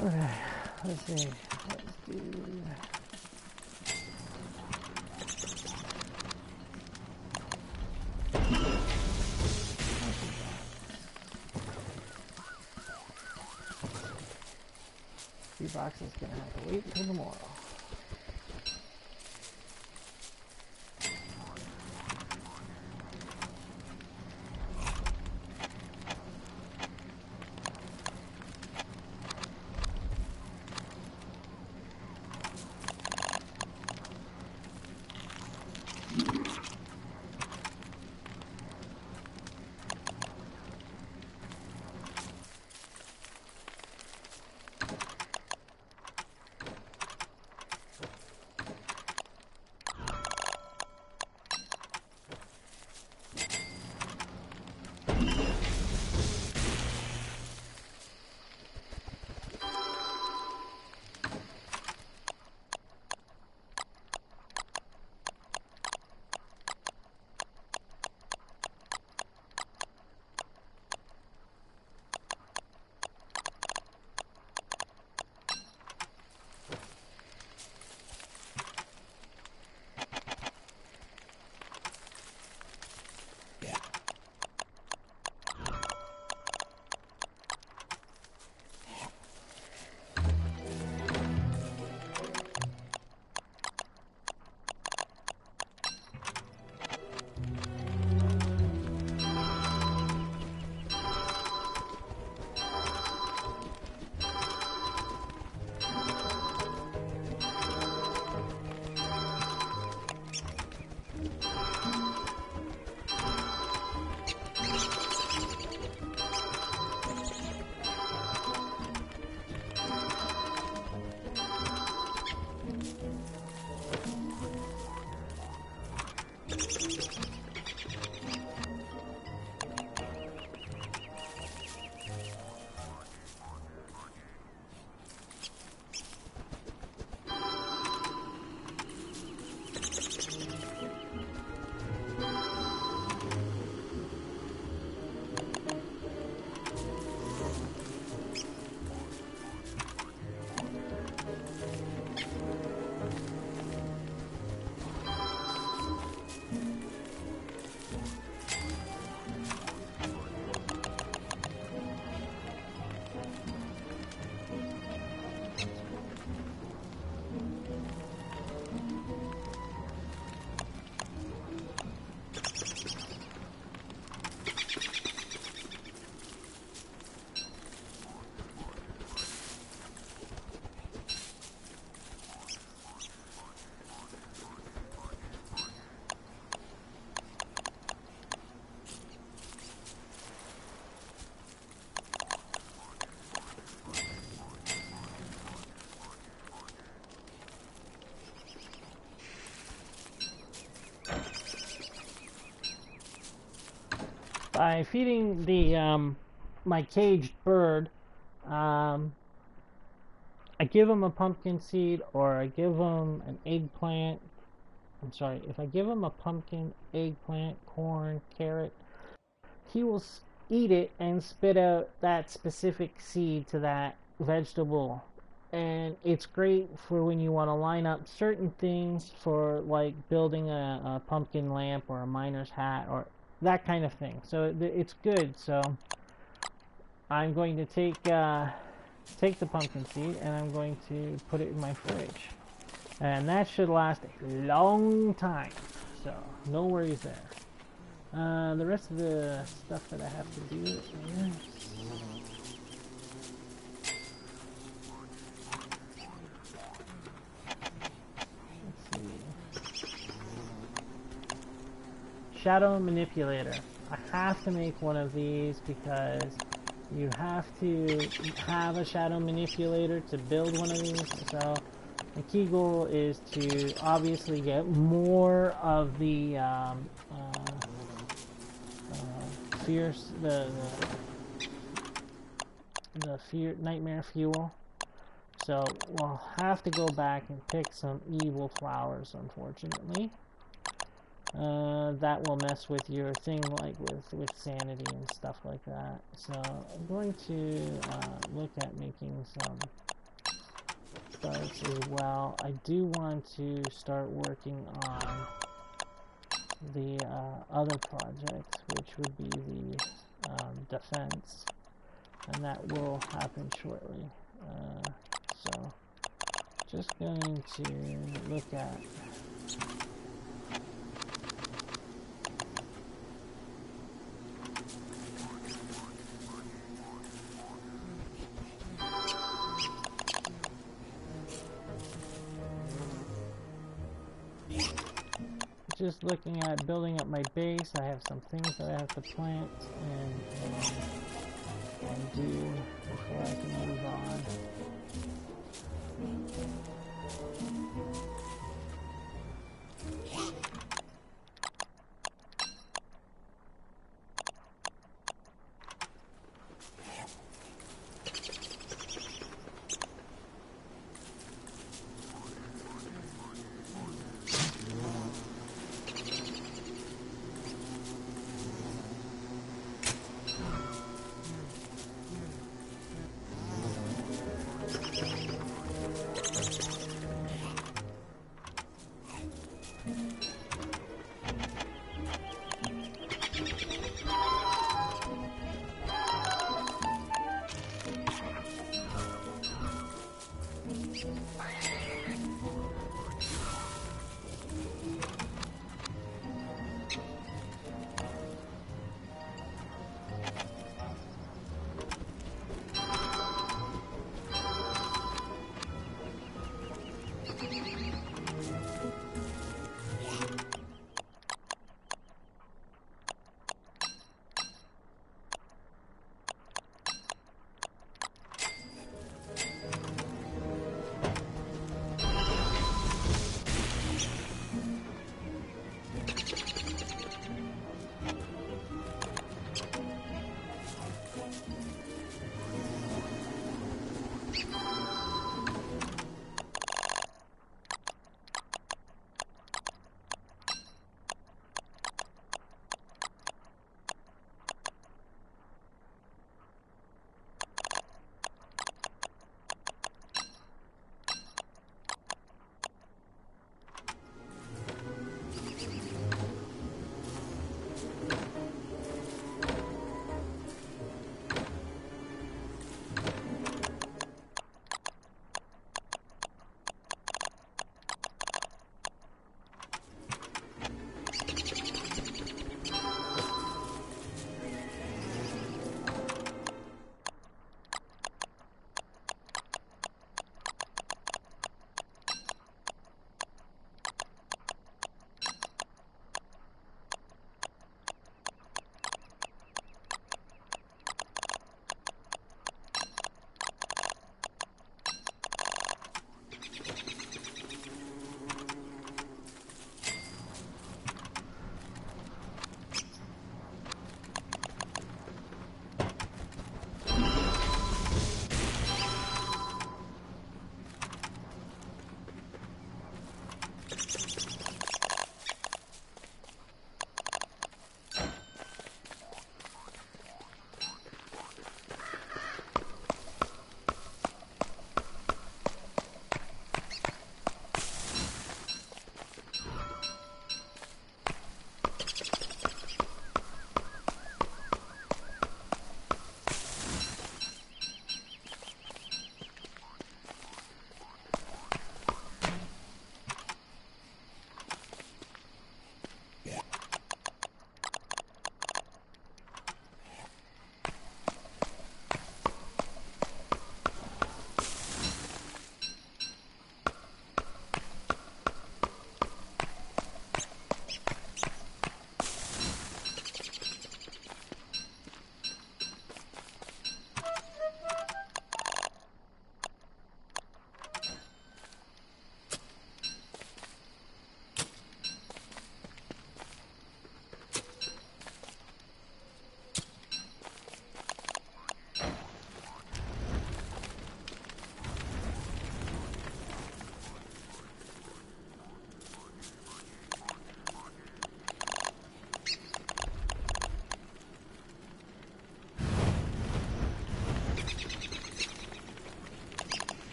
Okay, let's see. Let's do... Box is gonna have to wait till tomorrow. By feeding the my caged bird, I give him a pumpkin seed or I give him an eggplant. I'm sorry, if I give him a pumpkin, eggplant, corn, carrot, he will eat it and spit out that specific seed to that vegetable. And it's great for when you want to line up certain things for like building a pumpkin lamp or a miner's hat or that kind of thing. So it's good. So I'm going to take the pumpkin seed and I'm going to put it in my fridge, and that should last a long time. So no worries there. The rest of the stuff that I have to do is Shadow Manipulator. I have to make one of these because you have to have a Shadow Manipulator to build one of these. So the key goal is to obviously get more of the fear nightmare fuel. So we'll have to go back and pick some evil flowers, unfortunately. That will mess with your thing, like with sanity and stuff like that. So I'm going to look at making some starts as well. I do want to start working on the other project, which would be the defense, and that will happen shortly. So, just going to look at just looking at building up my base. I have some things that I have to plant and do before I can move on.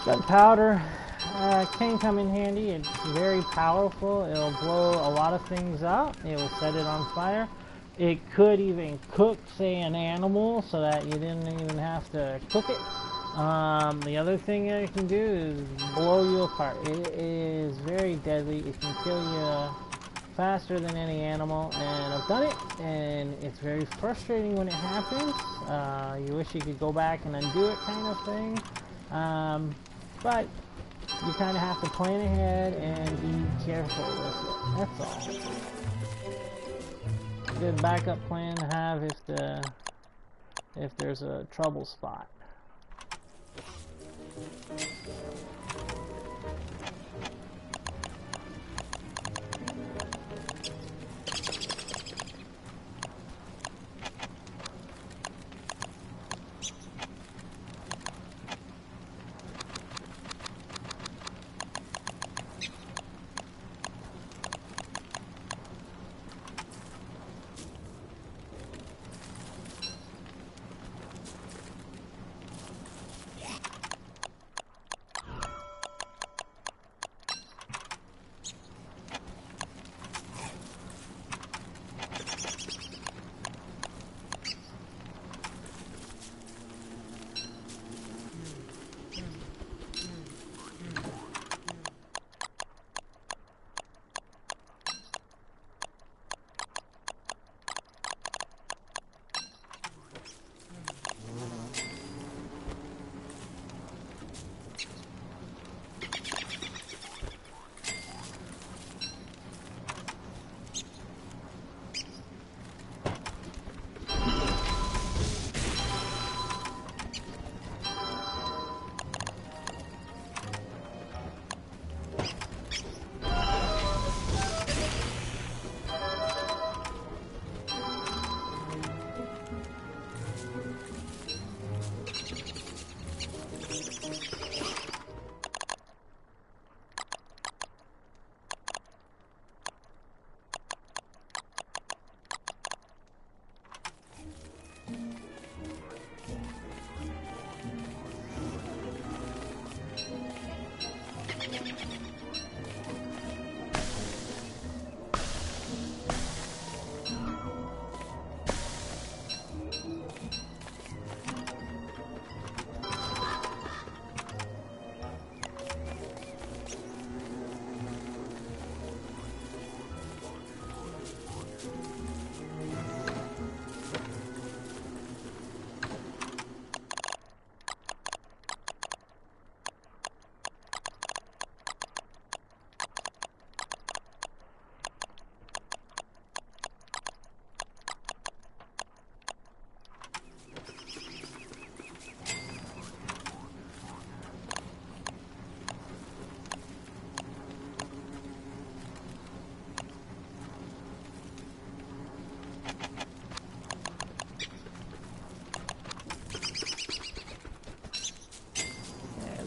Gunpowder can come in handy. It's very powerful. It'll blow a lot of things up. It will set it on fire. It could even cook, say, an animal so that you didn't even have to cook it. The other thing that it can do is blow you apart. It is very deadly. It can kill you faster than any animal, and I've done it, and it's very frustrating when it happens. You wish you could go back and undo it, kind of thing. But you kind of have to plan ahead and be careful with it. That's all. Good backup plan to have if there's a trouble spot.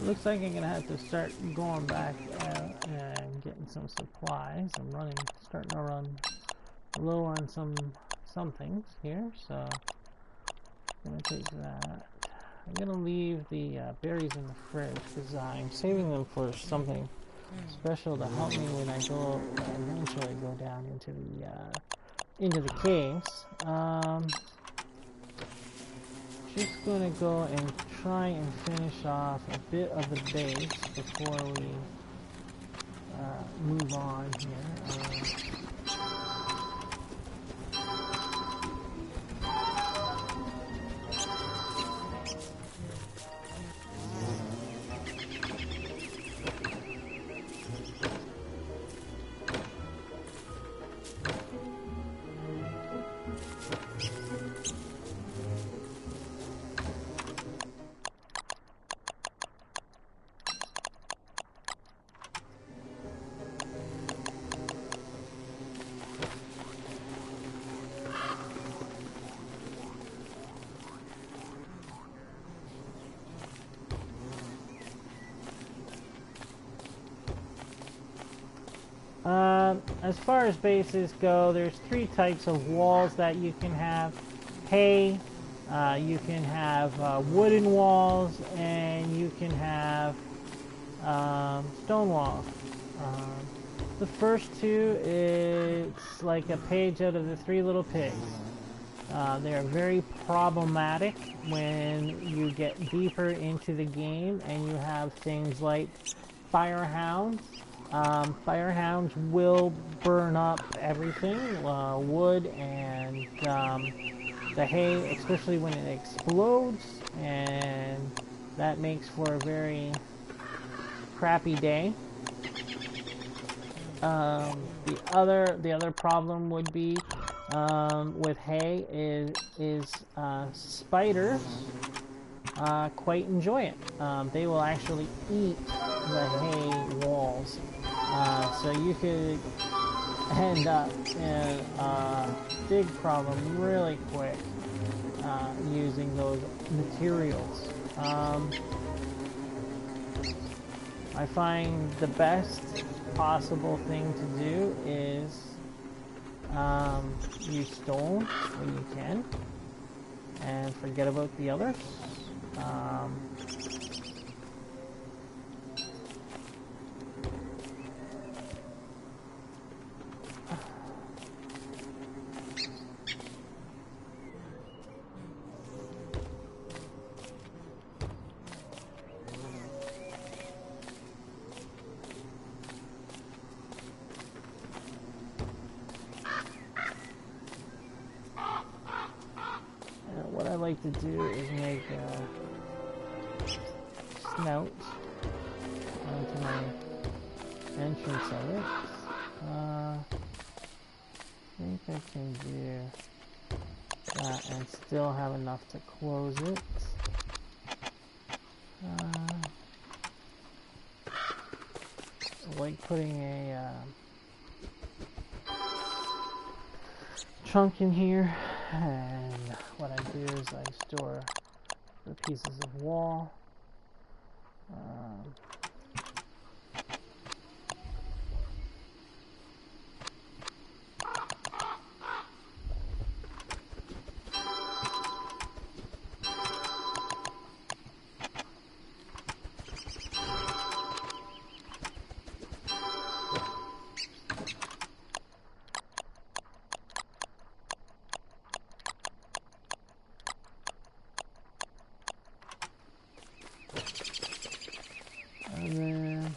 Looks like I'm gonna have to start going back out and getting some supplies. I'm starting to run low on some things here, so I'm gonna take that. I'm gonna leave the berries in the fridge because I'm saving them for something special to help me when I go eventually go down into the caves. Just gonna go and try and finish off a bit of the base before we move on here. As far as bases go, there's 3 types of walls that you can have. Hay, you can have wooden walls, and you can have stone wall. The first two, it's like a page out of the Three Little Pigs. They are very problematic when you get deeper into the game and you have things like firehounds. Firehounds will burn up everything, wood and the hay, especially when it explodes, and that makes for a very crappy day. The other problem would be with hay is spiders quite enjoy it. They will actually eat the hay walls, so you could end up in a big problem really quick using those materials. I find the best possible thing to do is use stone when you can and forget about the others. What I like to do is make a snout onto my entrance of it. I think I can do that and still have enough to close it. I like putting a trunk in here, and what I do is I store the pieces of wall. And then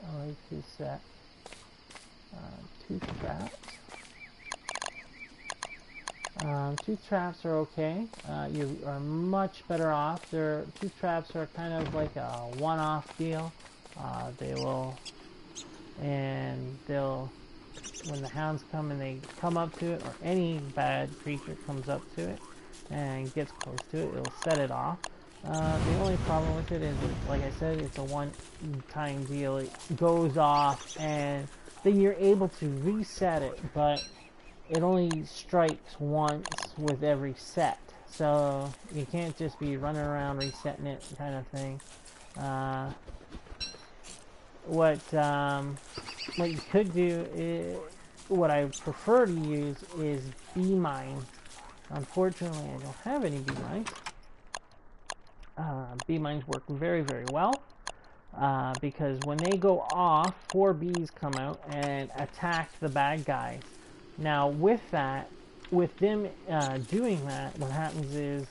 I like to set 2 traps. 2 traps are okay. You are much better off. 2 traps are kind of like a one-off deal. They'll, when the hounds come and they come up to it, or any bad creature comes up to it and gets close to it, it'll set it off. The only problem with it is, like I said, it's a one-time deal. It goes off, and then you're able to reset it, but it only strikes once with every set. So you can't just be running around resetting it kind of thing. What you could do is, what I prefer to use is bee mines. Unfortunately, I don't have any bee mines. Bee mines work very, very well because when they go off, 4 bees come out and attack the bad guys. Now, with them doing that, what happens is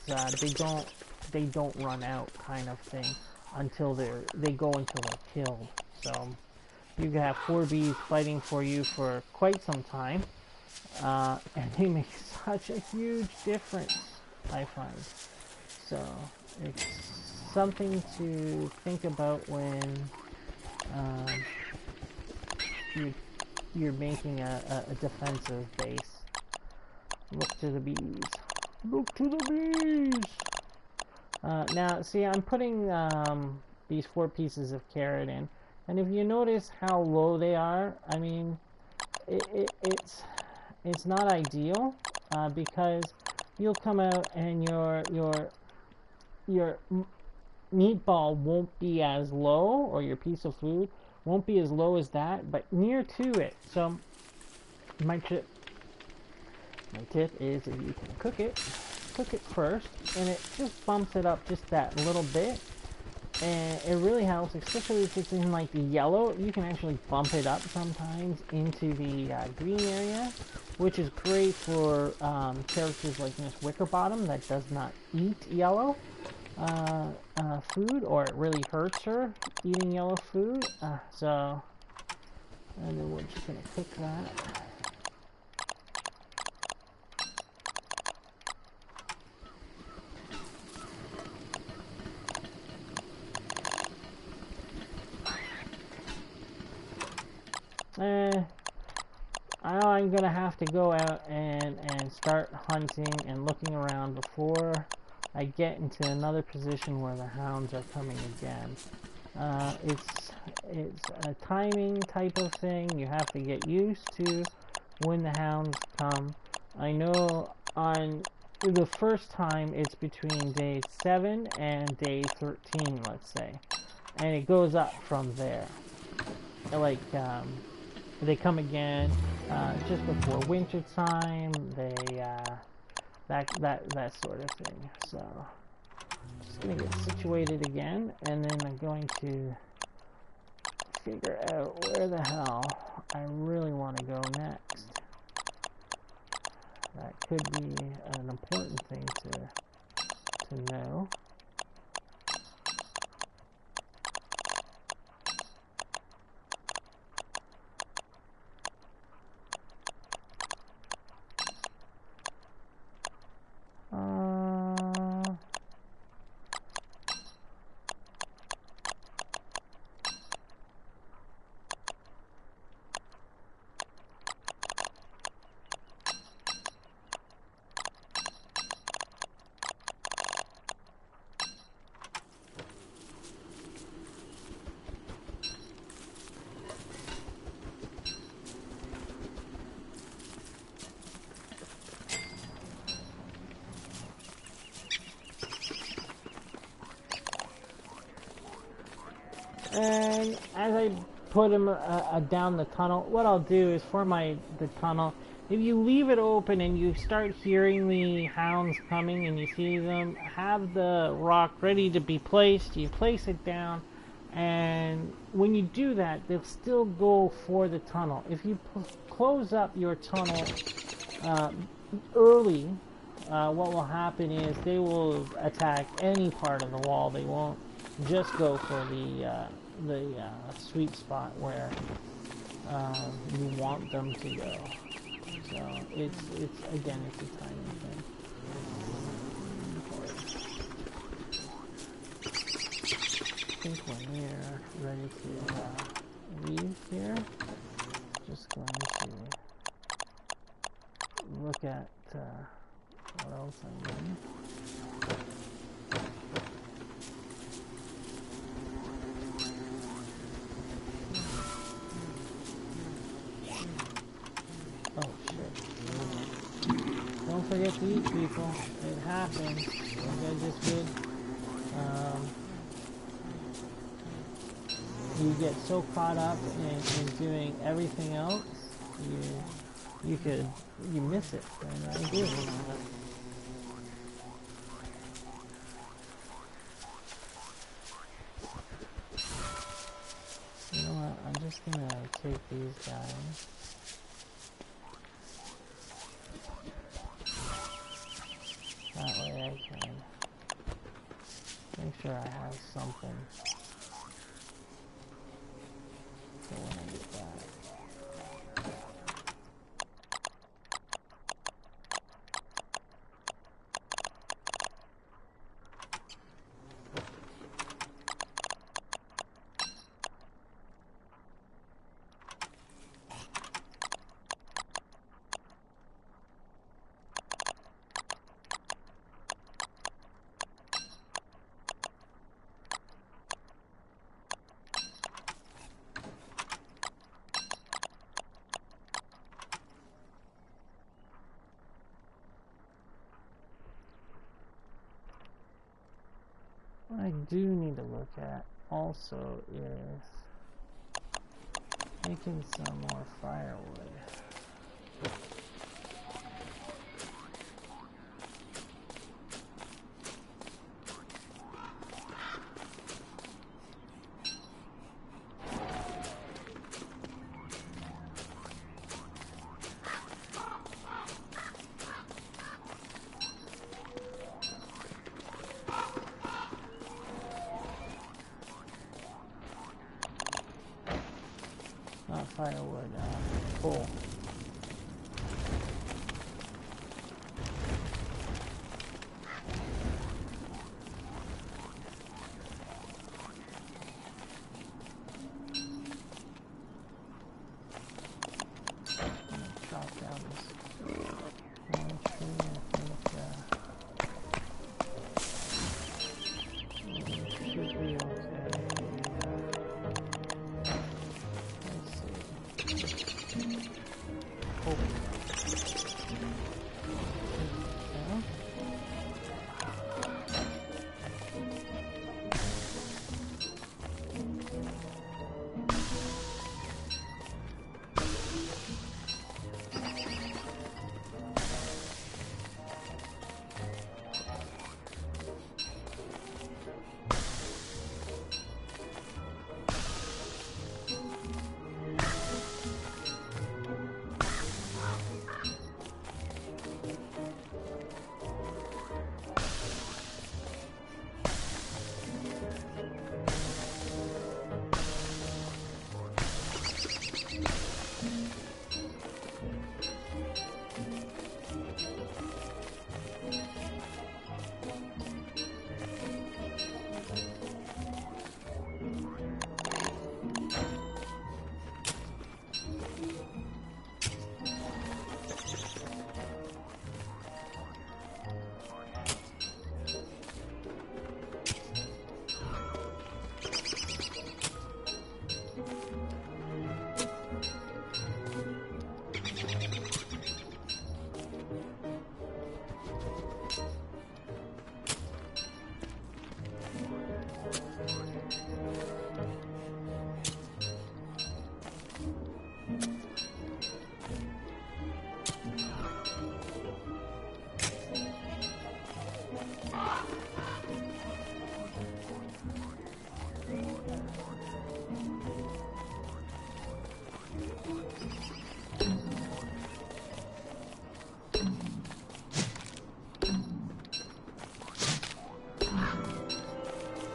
they don't run out, kind of thing, until they go until they're killed. So you can have 4 bees fighting for you for quite some time, and they make such a huge difference, I find. So it's something to think about when you're making a defensive base. Look to the bees. Look to the bees! Now, see, I'm putting these 4 pieces of carrot in, and if you notice how low they are, I mean, it's not ideal, because you'll come out and your meatball won't be as low, or your piece of food won't be as low as that, but near to it. So my tip is, if you can cook it first, and it just bumps it up just that little bit, and it really helps, especially if it's in like the yellow. You can actually bump it up sometimes into the green area, which is great for characters like Miss Wickerbottom that does not eat yellow food, or it really hurts her eating yellow food. And then we're just gonna cook that. I'm gonna have to go out and start hunting and looking around before I get into another position where the hounds are coming again. It's a timing type of thing. You have to get used to when the hounds come. I know on the first time it's between day 7 and day 13, let's say, and it goes up from there. Like they come again just before winter time. They that sort of thing. So just gonna get situated again, and then I'm going to figure out where the hell I really want to go next. That could be an important thing to know. And as I put him down the tunnel, what I'll do is for the tunnel, if you leave it open and you start hearing the hounds coming and you see them, have the rock ready to be placed. You place it down, and when you do that, they'll still go for the tunnel. If you close up your tunnel early, what will happen is they will attack any part of the wall. They won't just go for the sweet spot where you want them to go. So it's again, it's a timing thing. I think when we're ready to leave here, just going to look at what else I'm doing. Oh shit. Don't forget to eat, people. It happens. Like I just did. You get so caught up in doing everything else, you miss it. And I do. You know what? I'm just gonna take these guys. That way I can make sure I have something for when I get back. What I do need to look at also is making some more firewood. firewood full. Chop down this one tree, I think should be okay. Let's see. Oh. Yeah.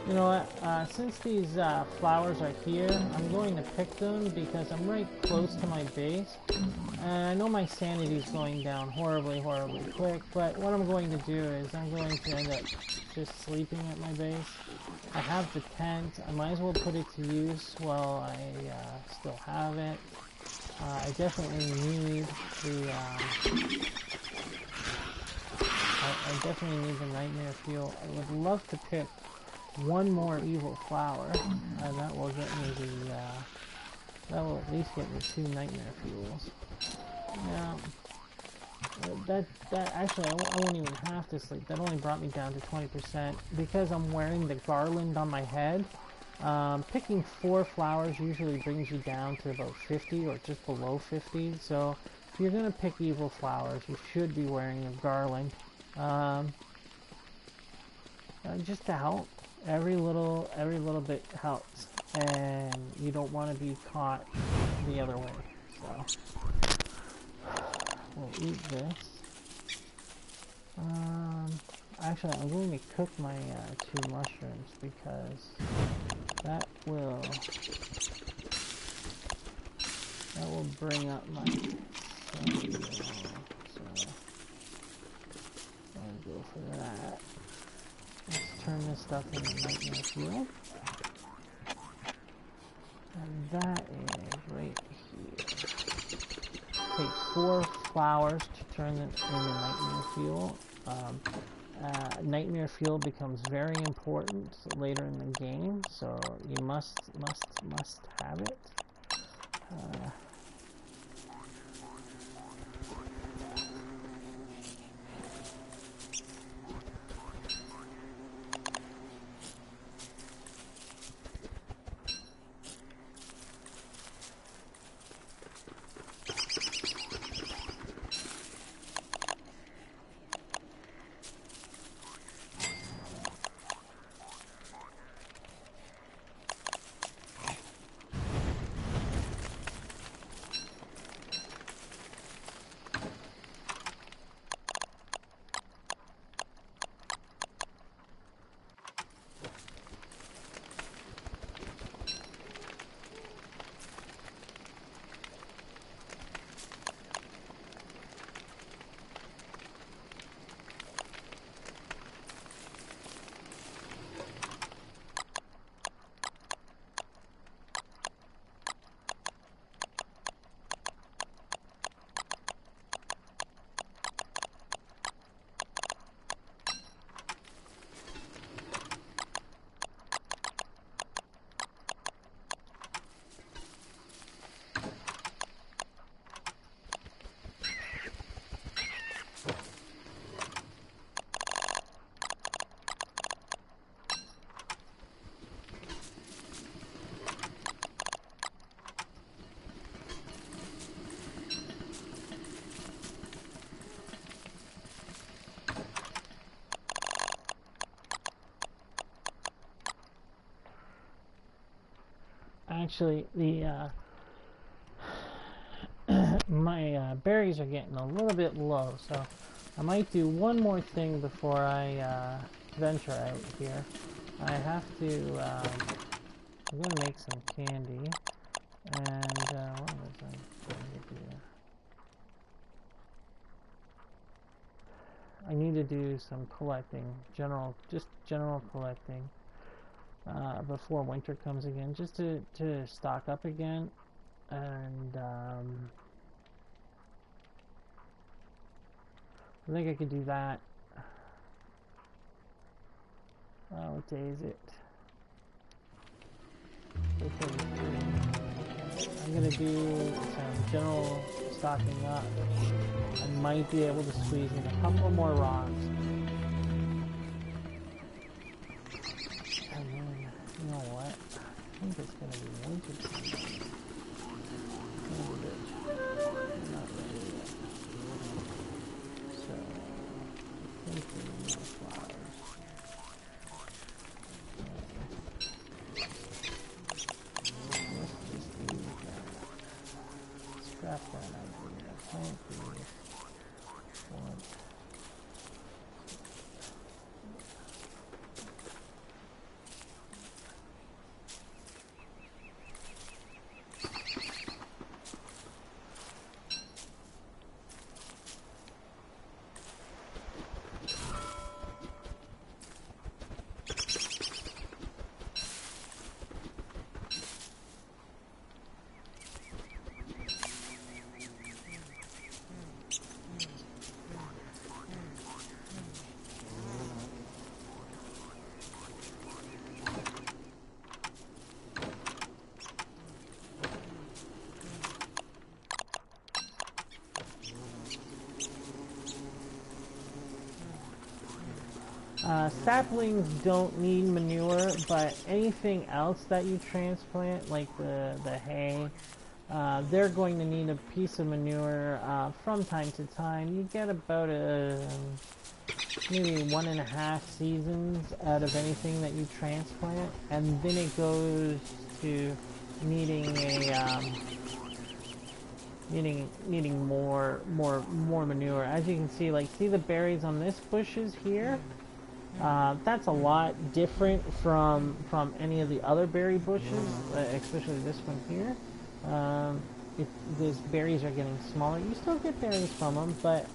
You know what, since these flowers are here, I'm going to pick them because I'm right close to my base. And I know my sanity is going down horribly, horribly quick, but what I'm going to do is I'm going to end up just sleeping at my base. I have the tent, I might as well put it to use while I still have it. I definitely need the, I definitely need the nightmare fuel. I would love to pick one more evil flower, and that will get me the, that will at least get me 2 nightmare fuels. Now, that actually, I won't even have to sleep. That only brought me down to 20%. Because I'm wearing the garland on my head, picking 4 flowers usually brings you down to about 50 or just below 50. So, if you're going to pick evil flowers, you should be wearing a garland. Just to help. Every little bit helps, and you don't want to be caught the other way. So we'll eat this. Actually, I'm going to cook my 2 mushrooms because that will bring up my sanity. So I'll go for that. Let's turn this stuff into nightmare fuel. And that is right here. Takes 4 flowers to turn them into nightmare fuel. Nightmare fuel becomes very important later in the game, so you must have it. Actually, the my berries are getting a little bit low, so I might do one more thing before I venture out here. I have to, I'm gonna make some candy, and what was I going to do? I need to do some collecting, just general collecting, before winter comes again, just to stock up again, and I think I could do that. What day is it? I'm gonna do some general stocking up. I might be able to squeeze in a couple more rocks. And then, you know what? I think it's gonna be winter time. Not ready yet. So, I think we need more flowers. Scrap that idea. Plant these. One. Saplings don't need manure, but anything else that you transplant, like the hay, they're going to need a piece of manure from time to time. You get about maybe 1.5 seasons out of anything that you transplant, and then it goes to needing a needing more manure. As you can see, like, see the berries on this bushes here? That's a lot different from any of the other berry bushes, especially this one here. These berries are getting smaller. You still get berries from them, but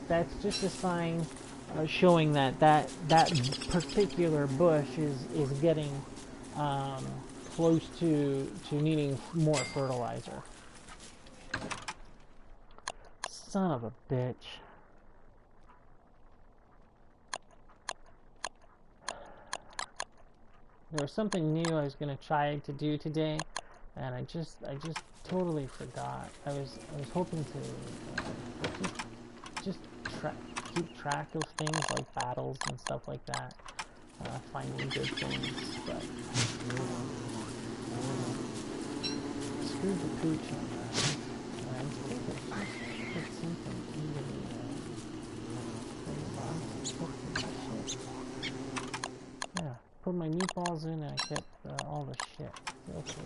that's just a sign showing that particular bush is getting close to needing more fertilizer. Son of a bitch. There was something new I was going to try to do today, and I just totally forgot. I was hoping to just keep track of things like battles and stuff like that, finding good things, but screwed the pooch on that. I think I put something in the yeah. Put my meatballs in and I kept all the shit. Okay.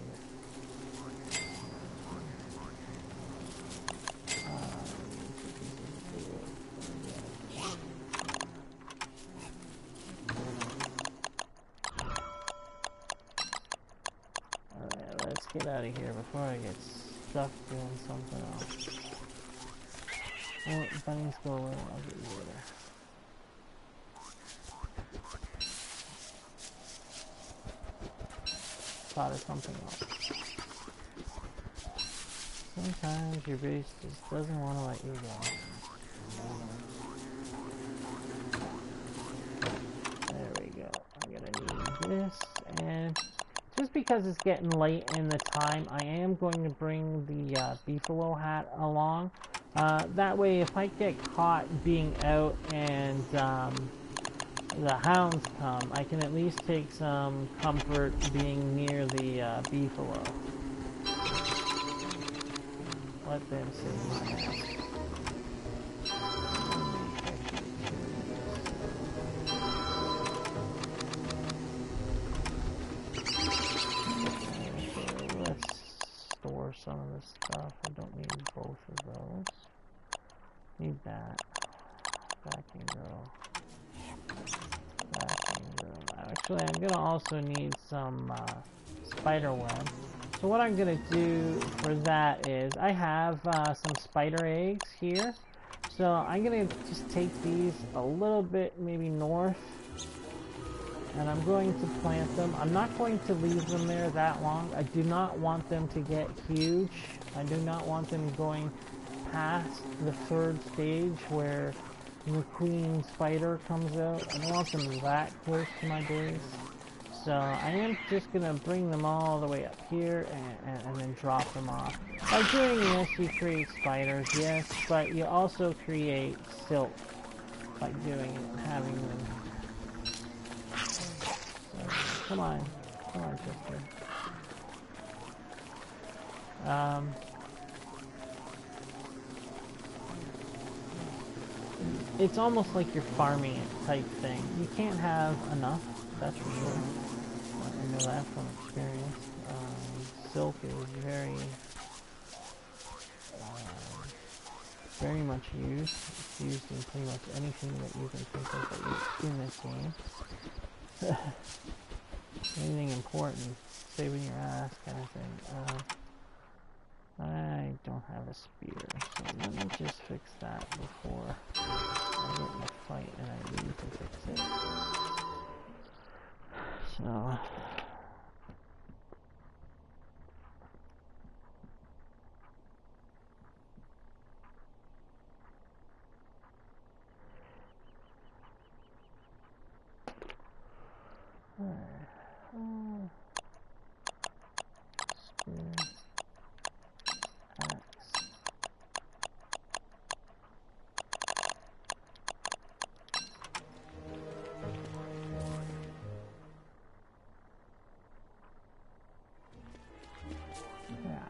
Alright, let's get out of here before I get stuck doing something else. Oh, bunnies go away, I'll get you later. Thought of something else. Sometimes your base just doesn't want to let you go. There we go. I'm gonna need this, and just because it's getting late in the time, I am going to bring the Willow hat along. That way, if I get caught being out and the hounds come, I can at least take some comfort being near the beefalo. Let them see my ass. Actually, I'm gonna also need some spider web. So what I'm gonna do for that is, I have some spider eggs here. So I'm gonna just take these a little bit, maybe north, and I'm going to plant them. I'm not going to leave them there that long. I do not want them to get huge. I do not want them going past the third stage where the queen spider comes out. I don't want them that close to my base. So I am just going to bring them all the way up here and then drop them off. By doing this, you create spiders, yes, but you also create silk by doing it and having them. So, come on, Chester. It's almost like you're farming it type thing. You can't have enough, that's for sure. I know that from experience. Silk is very much used. It's used in pretty much anything that you can think of in this game. Anything important, saving your ass kind of thing. I don't have a spear, so let me just fix that before I get in a fight and I need to fix it. So...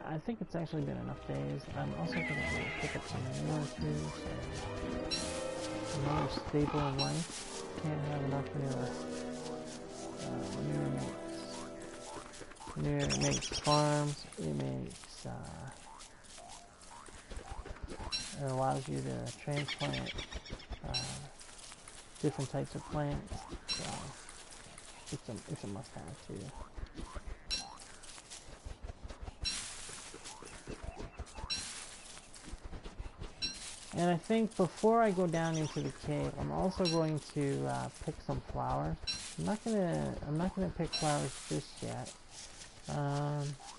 I think it's actually been enough days. I'm also going to pick up some more too, so another staple in life. Can't have enough manure. It makes farms, it makes, it allows you to transplant different types of plants, so it's a must-have too. And I think before I go down into the cave, I'm also going to pick some flowers. I'm not gonna pick flowers just yet,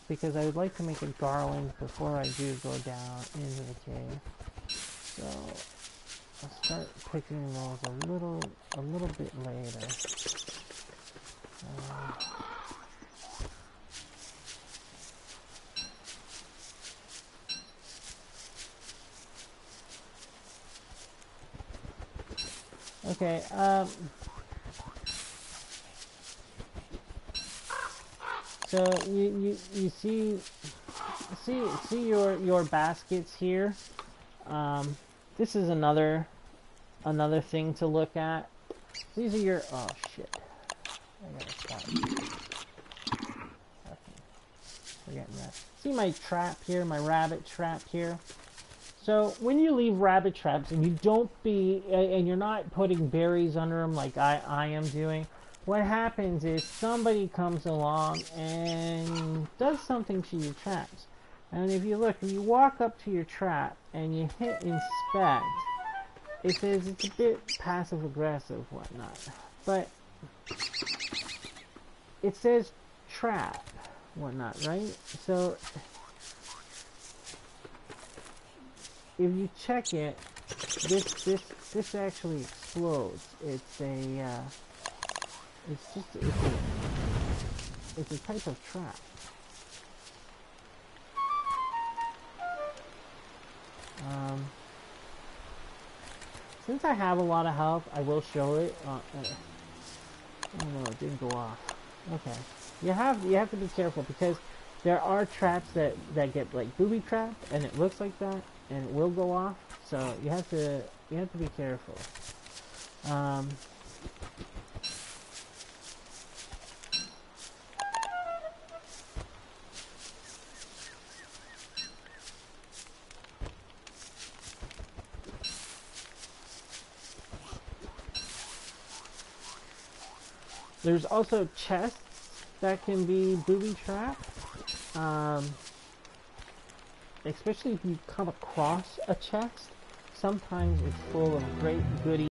because I would like to make a garland before I do go down into the cave. So I'll start picking those a little bit later. Okay, so you see your baskets here. This is another thing to look at. These are your, oh shit, I gotta stop. Okay. Forgetting that. See my trap here, my rabbit trap here? So when you leave rabbit traps and you and you're not putting berries under them like I am doing, what happens is somebody comes along and does something to your traps. And if you walk up to your trap and you hit inspect, it says it's a bit passive aggressive, whatnot. But it says trap, whatnot, right? So if you check it, this actually explodes. It's a type of trap. Since I have a lot of health, I will show it. Oh no, it didn't go off. Okay, you have to be careful because there are traps that get like booby trapped, and it looks like that, and it will go off. So you have to be careful. There's also chests that can be booby-trapped. Especially if you come across a chest. Sometimes it's full of great goodies.